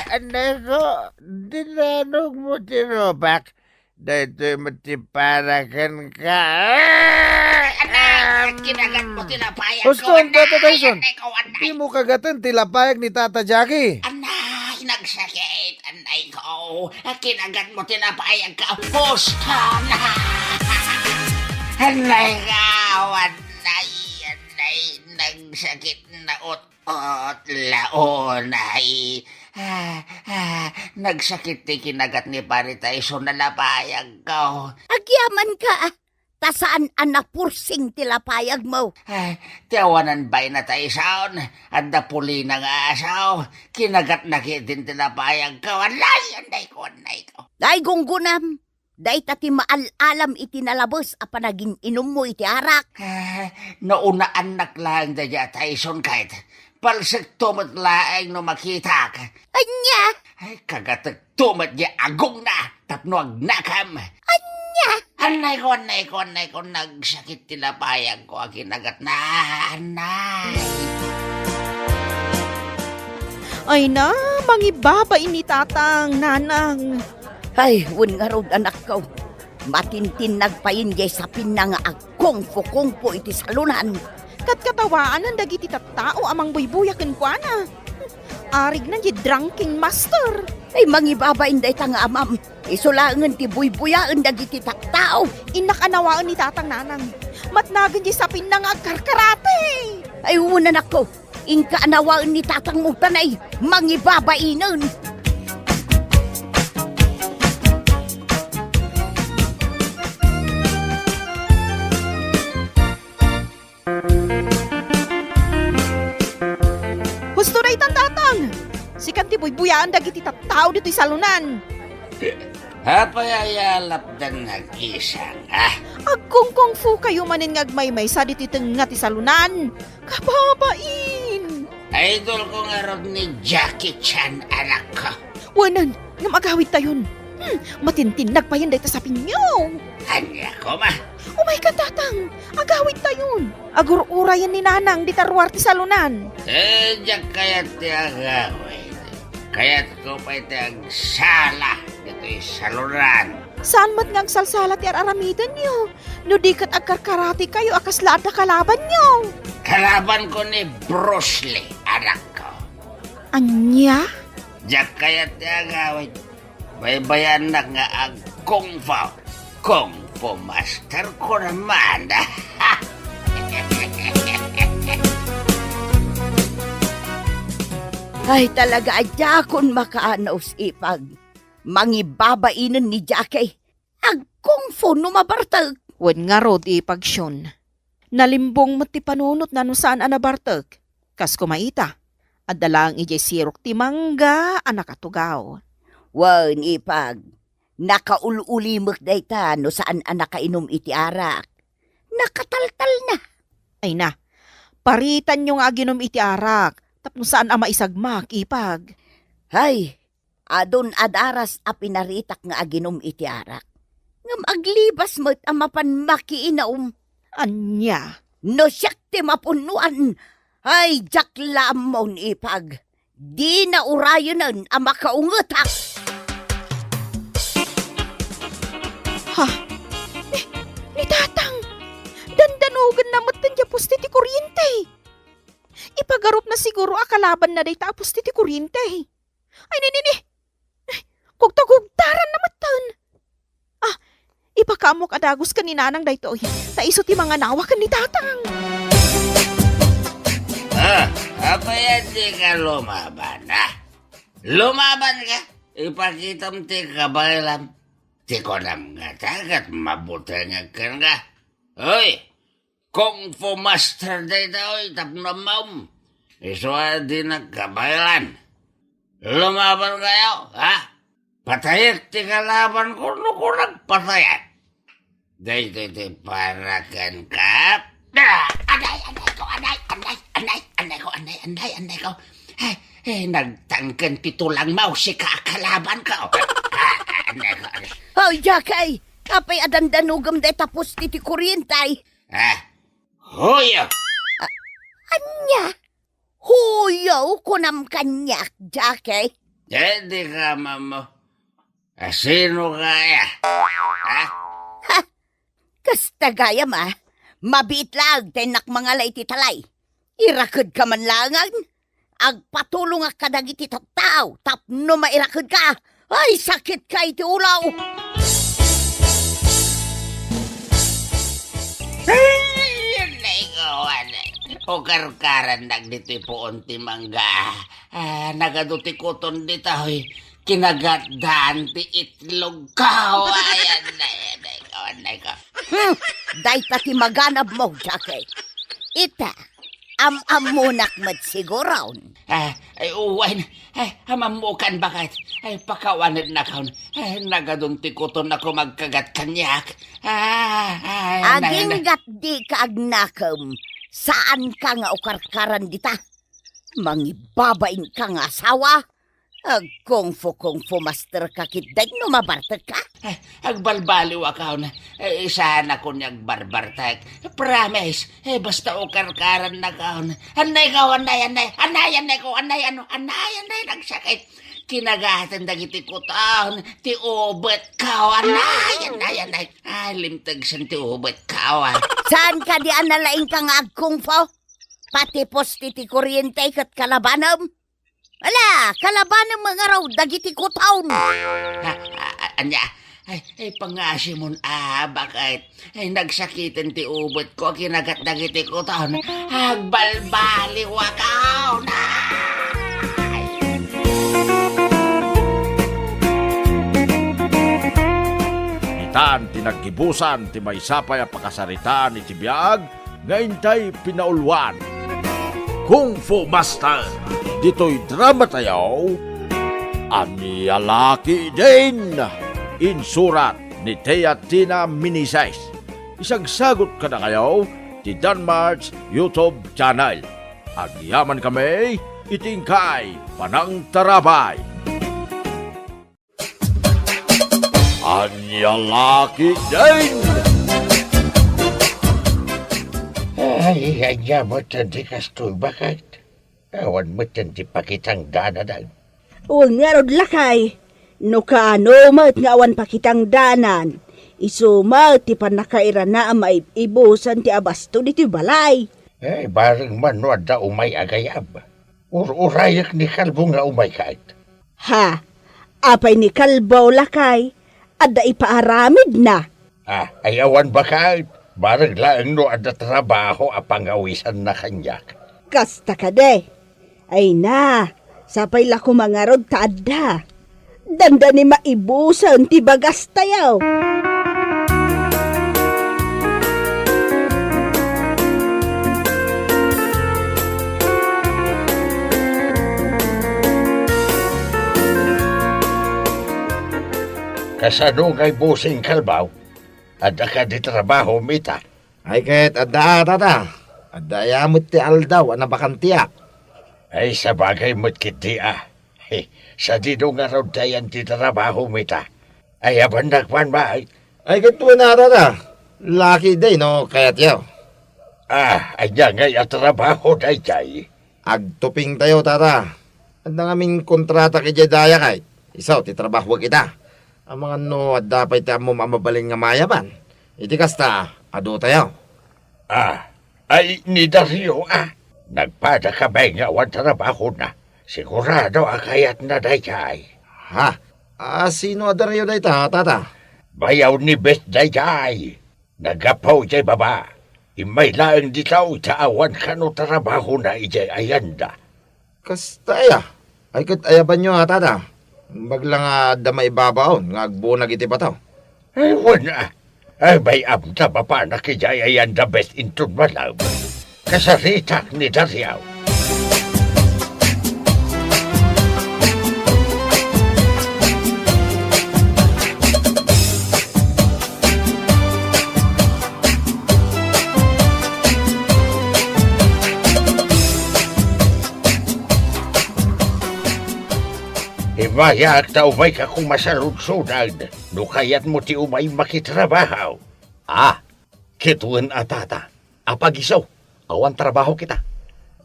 Ano, dinanog mo tinobak. Dito matiparakan ka. Anak, kinagat mo tinapayag ko. Huston, Tata Tyson. Di mo kagatan tilapayag ni Tata Jackie. Anay, nagsakit. Anay ko. Kinagat mo tinapayag ka. Huston. Anay ka. Anay. Nagsakit na ot-ot. Laonay. Nagsakit ti kinagat ni Paritay so nalapayag ko. Agyaman ka, tasaan anapursing tilapayag mo. Tiawanan ba'y na tayo saon? At napuli na nga asaw. Kinagat na din tilapayag ko. Anay ko. Day gunggunam, day tati maalalam iti nalabos apa naging inom mo iti arak. Naunaan naklang da ya Tyson kahit. Palsag tumat laeng no makita ka. Anya? Ay, kagatag tumat ya agong na. Tapno agnakam. Anya? Anay ko. Nagsakit tilapayag ko. Kinagat na. Anay. Ay na, mangibaba ini tatang, nanang. Ay, wun nga rod anak ko. Matintin nagpainjay sa pinang agkongpo-kongpo iti salunan. Kat katawaan ang dagiti tattao amang buybuyaken ko na. Arig na di drunking master. Ay, mangibaba inday tanga amam. Isulangan ti buybuyaan dagiti tattao. Inakanawaan ni tatang nanang. Matnagan di sa pinang agkarkarate. Ay, unan ako. Inkaanawaan ni tatang mo tanay. Mangibabainan. Gusto na itang tatang. Sikat ti buybuyaan dagiti tattao dito'y salunan. Hapayayalap dan nag-isang, ha? Agkong fu kayo manin ngagmaymay sa dititeng nga ti salunan. Kababain. Idol ko nga rod ni Jackie Chan, anak ko. Wanan, ngam agawit tayon. Matintin nagpayan day ta sa pinyo. Anya ko ma. Umay ka tatang, agawit tayon. Agur-urayan ni nanang di tarwar ti salunan. Diyak kayat ti agawin. Kayat ko pa iti agsala dito'y salunan. Saan mat nga agsalsala ti aramidan nyo? No di kat agkarkarati kayo akas laad na kalaban nyo. Kalaban ko ni Bruce Lee, anak ko. Anya? Diyak kayat ti agawin. Baybayan na nga ang Kung Fu. Kung Fu Master ko naman. Ay, talaga adya kon makaanaos ipag. Mangibabainan ni Jackie. Agkong fu numabartag. Wan nga rod ipagsyon. Nalimbong mat ti panunot na no saan anabartag. Kas kumaita. At dalang ijay sirok ti mangga anak atugaw. Wan ipag. Nakaululimok dayta no saan nakainom iti arak. Nakataltal na. Ay na, paritan nyo nga aginom iti arak. Tapno saan ama isagmak ipag. Hay, adon adaras a pinaritak nga aginom iti arak. Ngam aglibas mo't amapan makiinaum. Anya, No siyak ti mapunuan. Ay, jaklam mo ipag. Di na urayonan ang makaungutak. ha? Ni tatang, dandanugan na mo't tanya pusti ti kuryente. Ipagarup na siguro akalaban na day tapos ti kuryente. Ay, nini, kugtagugtaran na matan. Ipakamok adagos ka ni nanang daytoy. Taiso ti mga nawakan ni tatang. Apa yan di ka lumaban, Lumaban ka? Ipakita mo ti kabaylam. Ti ko nam nga tagat mabutang ka nga. Oy, Kung Fu Master day daw tapno maum. Iso di nagkabaylan. Lumaban kayo, ha? Patayat ti kalaban ko no ko nagpatayat. Day parakan ka. Anday ko. Nagtangkan pitulang mau si kakalaban ko. Oh, Jakay, kapay adandanugam day tapos ti kuryentay. Huyo. Anya? Huyo kunam kanyak, Jakay. Hindi ka, mamo. Sino kaya? Kasta gaya ma, mabit lang tenak mga lay titalay. Irakod ka man langan. Agpatulong ka dagiti tao, tapno mairakod ka. Ay, sakit ka iti ulaw. O karkaran nagdito'y poon ti mangga. Nagaduti kuton dito'y kinagatdaan ti itlog ko. Ayan ko. Day ti maganab mo, Jakay. Ita, amunak mat siguron. Ay uwan. Hamamukan bakit? Ay pakawanid na kaon. Nagadun ti kuton ako magkagat kanyak. Aging di ka agnakam. Saan ka nga ukarkaran dita? Mangibabain ka nga asawa? Kung fu master ka kitdag no mabartag ka? Agbalbaliw akaw na. Isahan ako niyag barbartag. Promise. Basta ukarkaran na kaon. Anay ko. Anay, nagsakit. Kinagatan dagiti ko taon. Ti ubet ka. Anay. Limtag san ti ubet ka. Saan ka di analaing ka nga agkung fu? Pati posti ti kuryente kat kalabanam? Ala, kalabanam mga raw dagiti ko taon. Anya, pangasi mon bakit? Nagsakitan ti ubot ko, kinagat dagiti ko taon. Agbalbaliw akaw na! Itan tinagkibusan ti may sapay a pakasaritan ni tibiyag, nga intay pinaulwan. Kung Fu Master, dito'y drama tayo, Anialaki din, insurat ni Thea Tina Minisays. Isagsagot ka na kayo, ti Danmar's YouTube channel. Agyaman kami, itingkay, panang tarabay. Anialaki din! Ay, anya mo tandi kastoy bakit? Awan mo tandi pakitang dananan. Uwag nga rod lakay. No kaano mat nga awan pakitang danan. Isumat ti panakaira na ang maibusan ti abasto di ti balay. Bareng man no da umay agayab. Urayak ni kalbo nga umay kahit. Ha? Apay ni kalbaw lakay. Adda ipaaramid na. Ay awan ba kahit? Barang lang no ada trabaho apangawisan na kanyak. Kasta ka de. Ay na, sapay la ko mga rod taadda. Danda ni maibusan ti bagas tayaw. Kasano ngay busing kalbaw? Ada ka di trabaho, mita. Ay kahit adda tata. Adda yamot ti aldaw, anabakantiyak. Ay sabagay mo't kiti Sa dino nga raw dayan ti trabaho, mita. Ay aban nagpan ba? Ay, katuwa na tata. Lucky day, no? Kaya't yaw. Anya ngay at trabaho day jay. Agtuping tayo, tata. At na kaming kontrata kay Jedaya kay. Isaw, titrabaho kita. Ang mga no, at dapat tayo mo mamabaling nga mayaban. Iti kasta, ado tayo. Ay ni Dario nagpada ka ba nga wan trabaho na? Sigurado akayat na day jay. Ha? Sino adaryo day ta, tata? Bayaw ni Best day jay. Nagapaw jay baba. Imay laang ditaw awan ka no trabaho na ijay ayanda. Kastaya. Ay kat ayaban nyo, tata. Baglang damay babaon, nga agbunag iti bataw. Ay wala. Ay may amta pa pa na kijay ayanda Best intun malaw. Kasaritak ni Dario. Ibayak ta umay ka kung masaludsudan, no kayat mo ti umay makitrabaho. Kituan atata, apagisaw, awan trabaho kita.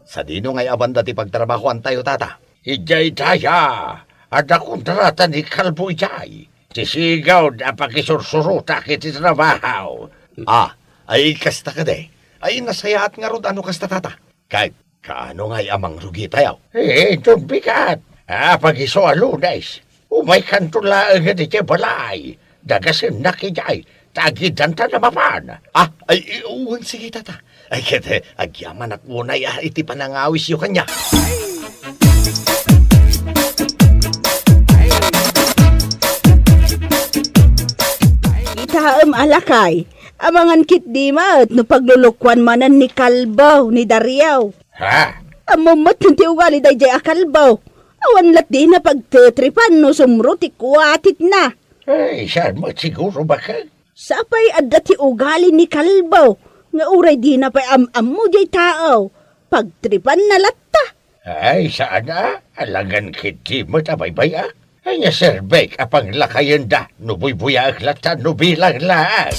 Sa dino ngay abanda ti pagtrabahoan tayo tata. Ijay taya, ada kontrata ni Kalbo ijay. Tisigaw na pagisursuruta kiti trabaho. Ay kasta ka de, ay nasayaat nga rod ano kasta tata. Kag, kaano ngay amang rugi tayo? Doon bigat. Pagiso alunes, umay kantula agad iti balay, dagasin nakijay, tagidan ta namapan. Sige tata. Ay kete, agyaman at unay iti panangawis yung kanya. Itaam alakay, amangan kit di mat no paglulukwan manan ni Kalbaw ni Dario. Amamot ng ti ugali day jay akalbaw. Awan lat di na pagtetripan no sumro ti kuwatit na. Ay, saan mo siguro baka? Sapay adda ti ugali ni Kalbaw. Nga uray di na pa'y mo jay tao. Pagtripan na latta. Ay, saan na? Alangan kiti mo tabaybaya. Ay, nga serbek apang lakayan da. Nubuy-buya ang lata, nubilang lang.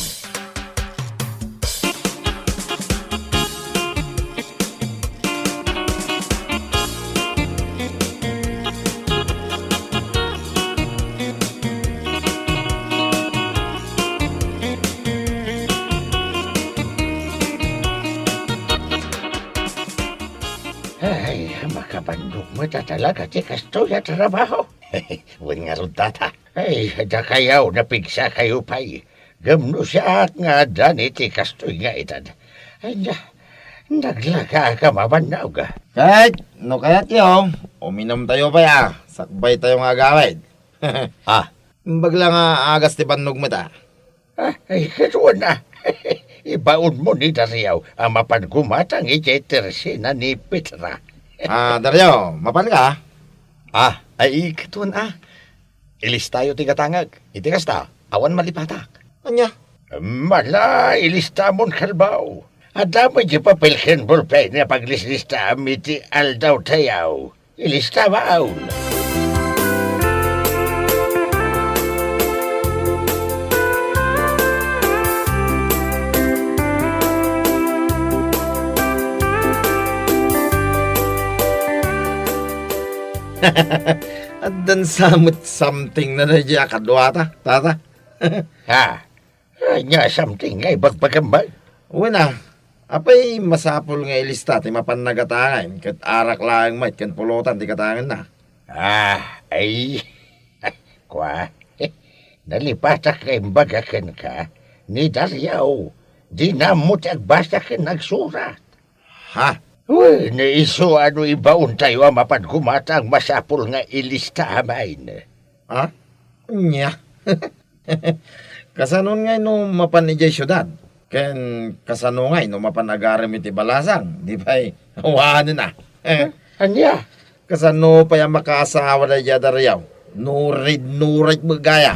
Ay, makabandog mo ta talaga ti kasto ya trabaho. Wan nga ron tata. Ay, da kayaw napigsa kayo pa'y. Gamno siya nga dani ti kasto nga itad. Ay, naglaga ka mabanaw ka. Kahit, no kayat yaw, uminom tayo pa ya. Sakbay tayo nga gawid. Bagla nga agas ti bandog mo ta. Ay, katuwa na. Ibaon mo ni Dario ang mapangumatang itetersina ni Petra. Dario, mapan ka? Ay, katuan ilis tayo tigatangag. Itikas ta, awan malipatak. Anya? Mala, ilista mon Kalbaw. Adamay di papelken bulpen na paglislista amiti aldaw tayaw. Ilista baon. At dan samot something na nadya kadwa ta, tata. Nya something ngay bagpagambag. Una, apay masapol nga ilista ti mapan nagatangan, kat arak lang mait, kan pulutan ti katangan na. Ay, kwa, nalipatak kay bagakan ka, ni Dario, di na mo tagbasakan nagsurat. Uy, naiso ano ibaon tayo ang mapangumatang masapol nga ilista amain. Nya. Kasanon nga no mapan ijay syudad. Ken kasano nga no mapan agaram iti balasang. Di ba'y hawahan na. Anya? Kasano pa yung makaasawa na iya Dario. Nurid magaya.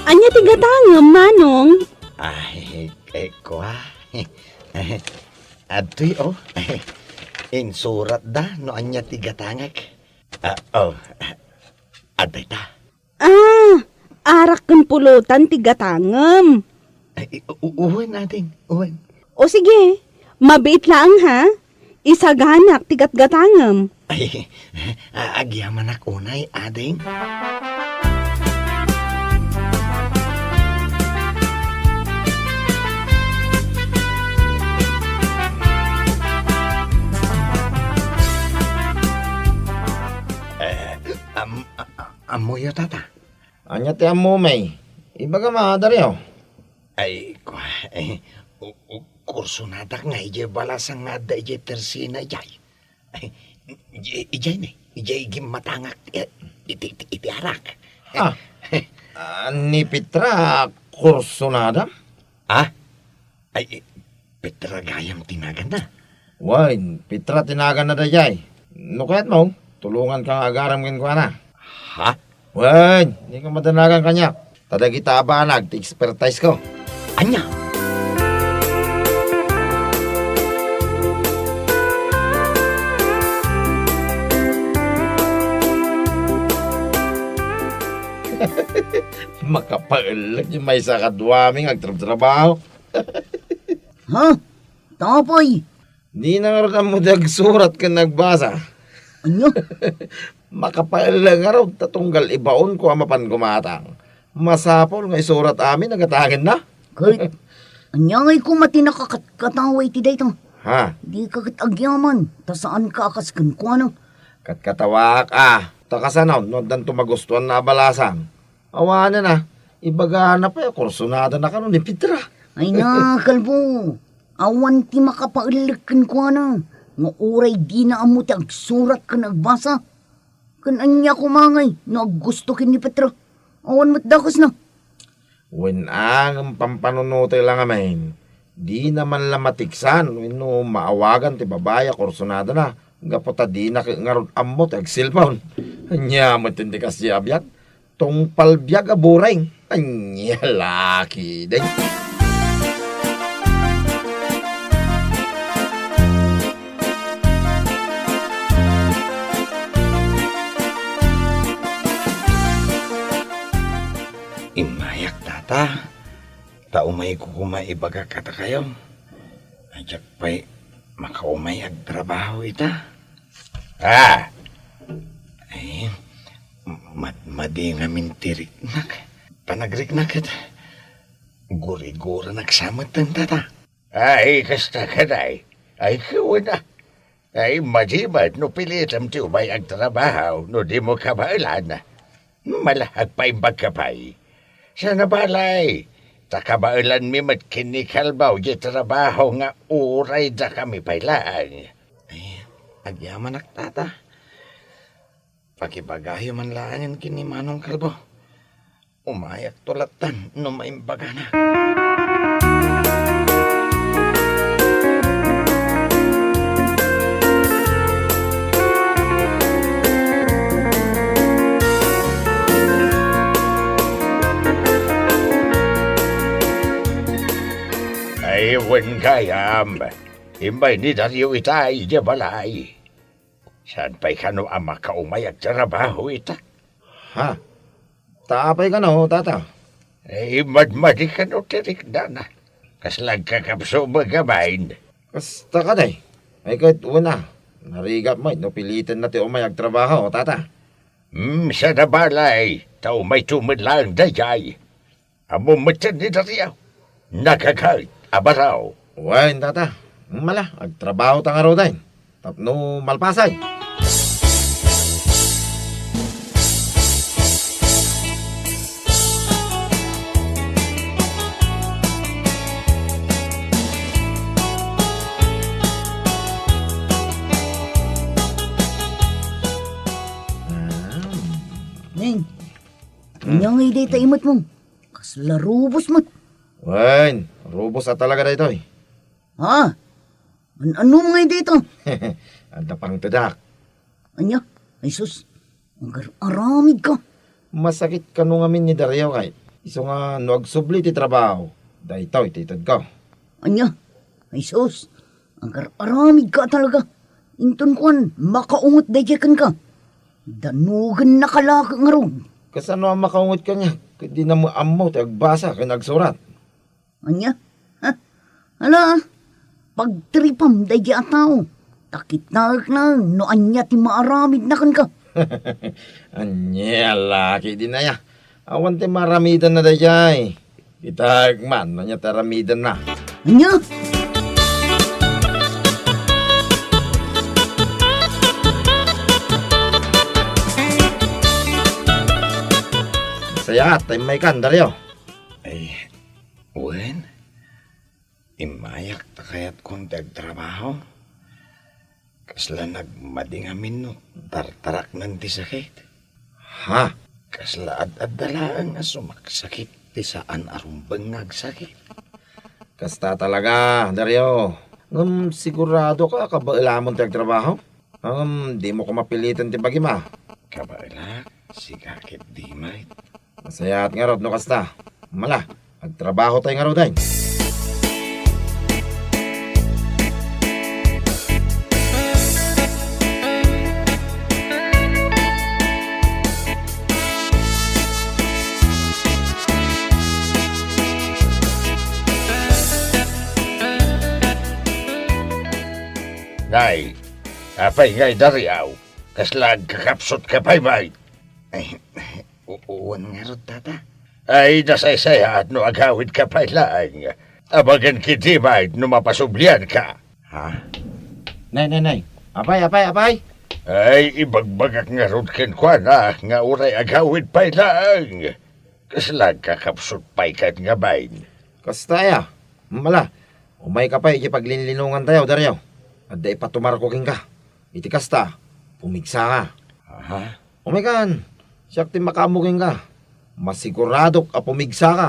Anya tigatangam manong. Atoy, insurat da, no anya tigatangak. Aday ta. Arak kan pulutan tigatangam. Uwan natin, uwan. O sige, mabait lang ha. Isaganak tigat-gatangam. Ay, agyaman ako unay, ading. Amoy tata. Anya ti amo may. Ibaga madaryo. Ay, kurso nadak nga, ije balasang nga da ije tersina ijay. Ay, ijay ni, ijay igim matangak, iti arak. Ni Petra, kurso nada? Ay, Petra gayam tinagan na. Why, Petra tinagan na dayay. No kahit mo, tulungan kang agaram ko na. Ha? Why, hindi ka madanagan kanya. Tada kita abanag, ti-expertise ko. Anya? Makapailag yung may sa kadwaming agtrabaho. Ha? Tapoy? Di na nga mo surat ka nagbasa. Ano? Makapailag nga raw, tatunggal ibaon ko amapan kumatang. Masapol nga isurat amin, nagatangin na. Kahit, anyangay ko mati nakakataway ti dayto. Ha? Di ka agyaman, ta saan ka akaskan ko ano? Katkatawak takasanaw, no dan tumagustuhan na balasan. Awanan na, ibaga na pa, kursunada na ka nun ni Petra. Ay na, kalbo. Awan ti makapailikan ko ano. Nga oray di na amo ti agsurat ka nagbasa. Kan anya kumangay, no gusto kin ni Petra. Awan matdakas na. When ang pampanunutoy lang amin, di naman lamatiksan, no maawagan ti babaya, kursunada na. Gapota di na ngarod amot, agsilpaon. Anya matindi ka siya biyag. Tong palbiyag abureng. Anya laki day. Imayak tata. Taumay ko kumaibaga kata kayo. Ajak pa'y makaumay ag trabaho ita. Ay, madi nga mintirik nak. Panagrik na kita. Guri-gura nagsamot ng tata. Ay, kasta ka na ay kawana. Ay, majimat no pilitam ti umay ang trabaho no di mo kabailan. Malahag pa imbag ka pa'y. Sana balay. Takabailan mi mat kinikalbaw di trabaho nga uray da kami pailaan. Ay, agyaman ak tata. Pakibagayo man laan kini Manong Kalbo. Umayak tulatan no maimbaga na. Ay, wen kayam. Imbay ni Dario itay di balay. Saan pa'y kano ang makaumayag trabaho ita? Ha? Taapay ka no, tata? Ay, madmadi ka no tirik na na. Kaslag kakapso magamain. Kasta ka day. Ay kahit una, narigap mo, no pilitin na ti umayag trabaho, tata. Sa nabalay, tao may tumidlang dayay. Amo matan ni Dario. Nakakait, abaraw. Wain, tata. Mala, agtrabaho tang araw day. Tapno malpasay. Neng, anyangay day ta imot mo. Kaslarubos mo. Wain, rubos at talaga day toy. Ha? Ano mga dito? Anda pang tadak. Anya? Ay sus, aramid ka. Masakit ka nung amin ni Dario kahit. Iso nga nuagsubli ti trabaho. Dahil ito, ititad ko. Anya? Ay sus, Agar aramid ka talaga. Inton kuan, makaungot dayjekan ka. Danugan na kalaka nga ron. Kasano ang makaungot ka niya? Di na mo amaw, tagbasa, kay nagsurat. Anya? Ha? Ala, pagtripam dayje at tao. Takit na no anya ti maaramid na kan ka. Anya, laki din na ya. Awan ti maramidan na dayjay. Itagman, nanya taramidan na. Anya? Saya, tayo may kandaryo. Ay, wen, imayak ta kayat kong dagtrabaho. Kasla nagmadingamin no, tartarak ng ti sakit. Ha? Kasla ad-adalaan nga sumaksakit ti saan arumbang nagsakit. Kasta talaga, Dario. Sigurado ka, kabailamon tayo trabaho? Di mo ko mapilitan ti bagima. Kabailak, sigakit di may. Masayat nga rod no kasta. Mala, agtrabaho tayo nga rod ay. Nay, apay ngay dariaw. Kaslag kakapsot ka pa'y may. Ay, uwan nga ro, tata. Ay, nasaysaya at no agawid ka pa'y laang. Abagan kiti may no mapasublian ka. Ha? Nay. Apay. Ay, ibagbagak nga rod kenkwana nga uray agawid pa'y laang. Kaslag kakapsot pa'y kat nga bayn. Kasta ya. Mala, umay ka pa, ikipaglinlinungan tayo, Dario. At day patumarkokin ka. Iti kasta, pumigsa ka. Ha? Umay kan, siyak ti makamukin ka. Masiguradok a pumigsa ka.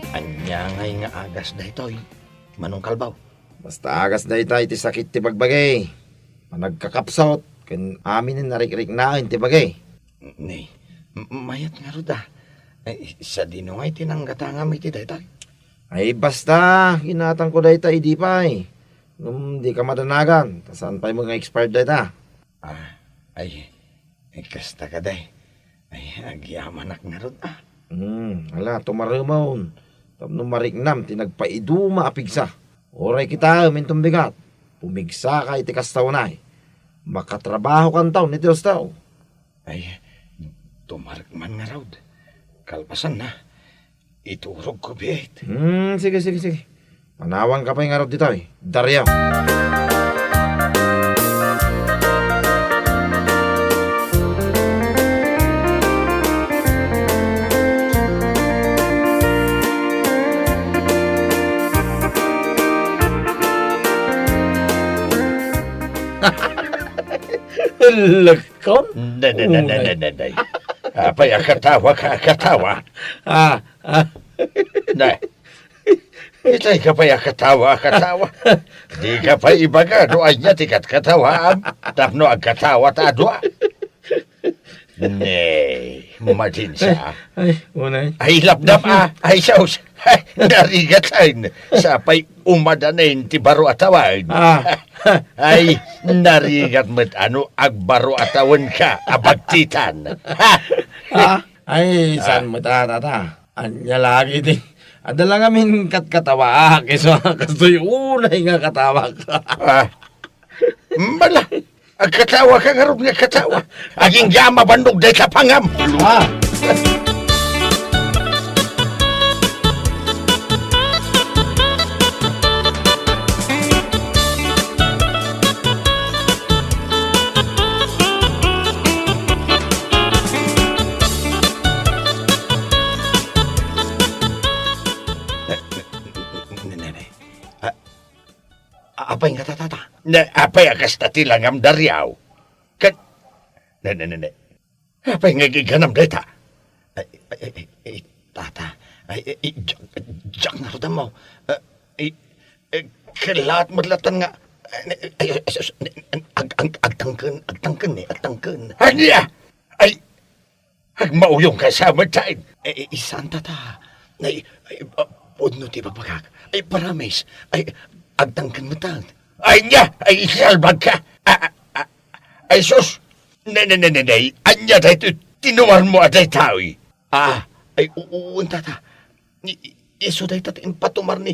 Anyangay nga agas da ito'y. Manong kalbaw. Basta agas na itay ti sakit ti bagbagay. Managkakapsot, ken amin narik-rik na ti bagay. Ni, mayat nga ro da. Ay, sa dinungay tinanggatangam iti daytay. Ay basta, hinatang ko dayta idi pay. Di ka madanagan, tasaan pa'y mga expired dayta. Ay, kasta ka day. Ay, agyamanak nga ro da. Ala, tumarimon. Tapno mariknam, tinagpaiduma apigsa. Oray kita, mintong bigat. Pumigsa ka iti kastawanay. Makatrabaho kan taon, iti taon. Ay, tumarikman nga raw. Kalpasan na. Iturog ko biyet. Sige. Manawang ka pa yung araw dito eh. Dario. Lagkon? Nay. Apay, akatawa ka, akatawa. Nay. Itay ka pa'y akatawa. Di ka pa'y ibaga, no anya tikat katawa. Tapno agkatawa tadwa. Nay, madin siya. Ay, unay. Ay, lapdap Ay, saus. Ay, narigatain. Sapay umadanin ti baro atawan. Ay, narigat mo't agbaro atawan ka, abagtitan. Ay, saan mo tata? Anya lagi din. Ada lang amin katkatawa. Kastoy unay nga katawa ka. Mala, ang katawa ka nga rin nga katawa. Aging yama bandog day kapangam. Apay nga tata. Apay akas tatilang am daryaw. Kat... Apay nga giganam deta. Tata, Jack nga rin mo. Kailat madlatan nga. Agtangken. Hanya! Ay, agmauyong kasama tayo. Isan tata. Podno ti papagak. Ay, paramis. Ay, agtangken mo tayo. Ay niya! Ay, isalbag ka. Ay, sus! Nanay, anya tayo tinuwar mo atay tao. Ay, uun tata. Iso tayo tayo patumar ni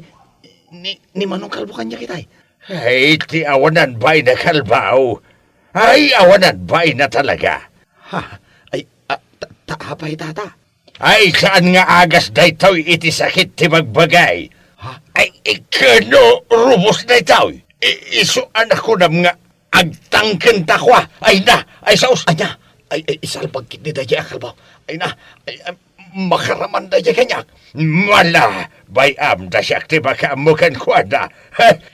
Manong Kalbo kanya kitay. Ay, ti awanan bay na kalbaw. Ay, awanan bay na talaga. Ay, taapay tata. Ay, saan nga agas day tao iti sakit ti magbagay? Ay, ikano rubos day tao. Iso anak ko na mga agtangken takwa. Ay na, ay saus. Anya, ay isalpag kit ni dahi akalbaw. Ay na, makaraman dahi kanya. Mala, bayam da siya ti makaamukan ko na.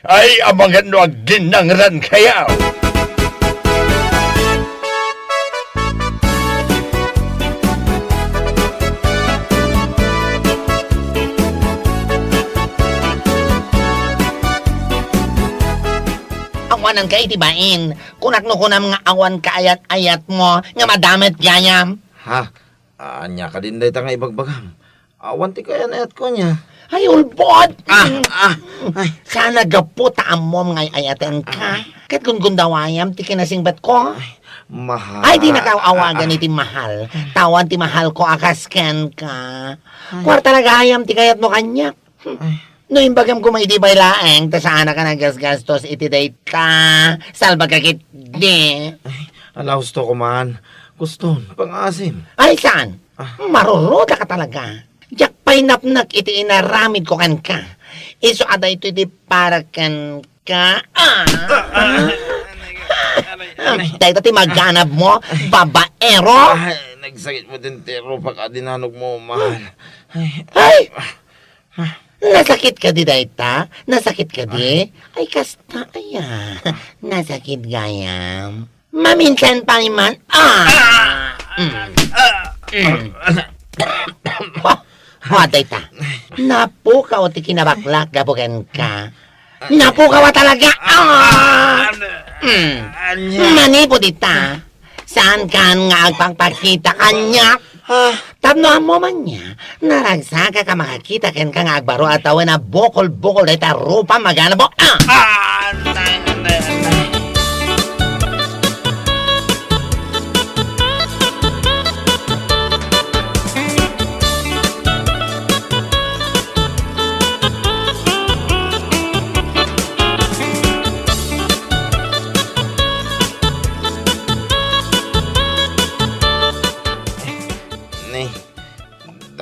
Ay, amangan no agdinangran kayaw. Awanan kay tibain. Kunakno ko na mga awan kaayat-ayat mo nga madamit gayam. Ha? Anya ka din day nga ibagbagam. Awan ti kaya ayat ko niya. Ay, ulbod! Ay, sana gaputaan mo mga ayaten ka. Kat kung gundawayam, ti kinasingbat ko. Mahal. Ay, di nakawagan iti mahal. Tawan ti mahal ko, akasken ka. Kwarta nagayam, ti kayat mo kanya. No, imbagam ko may di bay laeng, ta sana ka nagasgastos iti date ka. Salba ka kit di. Ala, gusto ko man. Gusto, pang-asim. Ay, saan? Maruruda ka talaga. Diyak pa'y napnak iti inaramid ko kan ka. Iso ada ito iti para kan ka. Dahil ti magganap mo, babaero. Nagsakit mo din tero pag adinanog mo, mahal. Ay! Nasakit ka di dayta? Nasakit ka di? Ay, kasta aya. Nasakit gayam. Maminsan pa man. Dayta. Napu ka o ti kinabaklak gabugan ka. Napu ka wa talaga. Manipo dita. Saan ka nga agpangpakita kanya? Tabnoan mo man niya, naragsaga ka makakita ken ka nga agbaro at awan na bukol-bukol dahil rupa magana mo.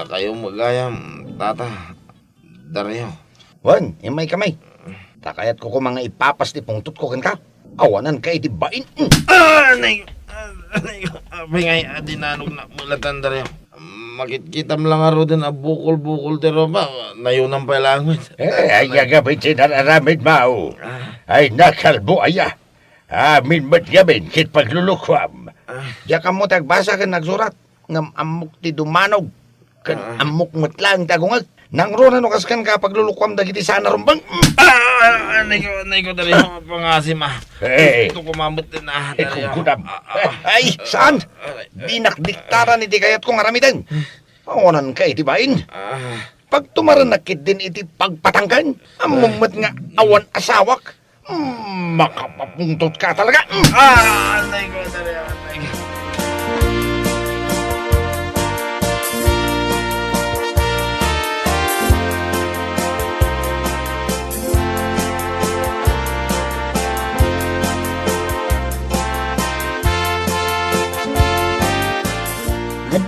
Kayo magayam, tata, Dario. Wan, imay kamay. Takayat ko mga ipapas ti pungtot ko kan ka. Awanan ka iti bain. Ngay, adinanog na mulatan, Dario. Makitkitam lang aro din bukol-bukol tero ba? Nayunang palangit. Ay, agabay sinararamid mao. Ay, nakalbo aya. Amin matgamin kit paglulukwam. Diya ka mo tagbasa ka nagsurat. Ngam amok ti dumanog. Kan amok matlang tagungag. Nang rona no kaskan ka paglulukwam dagiti sana rumbang. Anay ko dali pangasim Ito kumamot din na. Ay, saan? Dinakdiktara ni di kayat kong aramidan. Awanan ka iti bain. Pag tumaranakit din iti pagpatangkan. Amumot nga awan asawak. Makapapungtot ka talaga. Anay ko dali.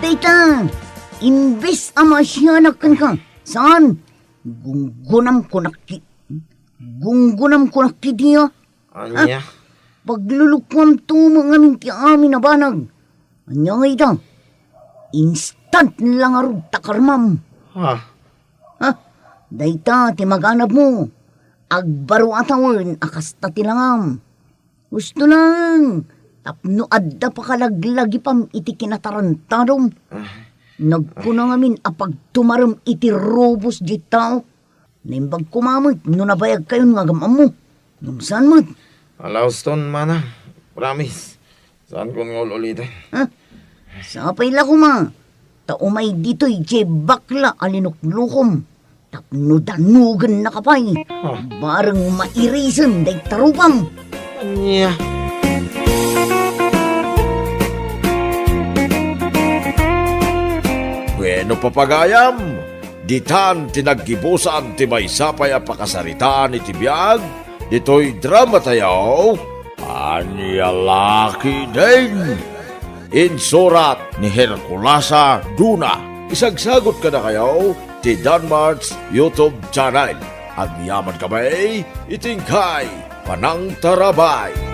Dayta, imbes ama siya nakan ka. Saan? Gunggunam ko nakki diya. Anya? Paglulukwam to mga minti amin na banag. Anya nga ita? Instant lang arug takarmam. Dayta, timaganap mo. Agbaro atawin, akas tatilangam. Gusto lang. Tapno adda pa kalaglagi pam iti kinatarantadom. Nagkuna ngamin apag tumaram iti robos di tao. Naimbag kumamit, no nabayag kayo nga gamam mo. Saan mo? Alauston, mana. Promise. Saan ko nga ulitin? Ha? Sapay la kuma. Taumay dito'y je bakla alinuklukom. Tapno danugan na kapay. Barang mairisan day tarupam. Anya. Bueno, papagayam. Ditan tinaggibusan ti may sapay a pakasaritaan iti biyag. Dito'y drama tayo. Anya laki din. Insurat ni Herculasa Duna. Isagsagot ka na kayo ti Danmar's YouTube channel. Agyaman kamay, itingkay, panang tarabay.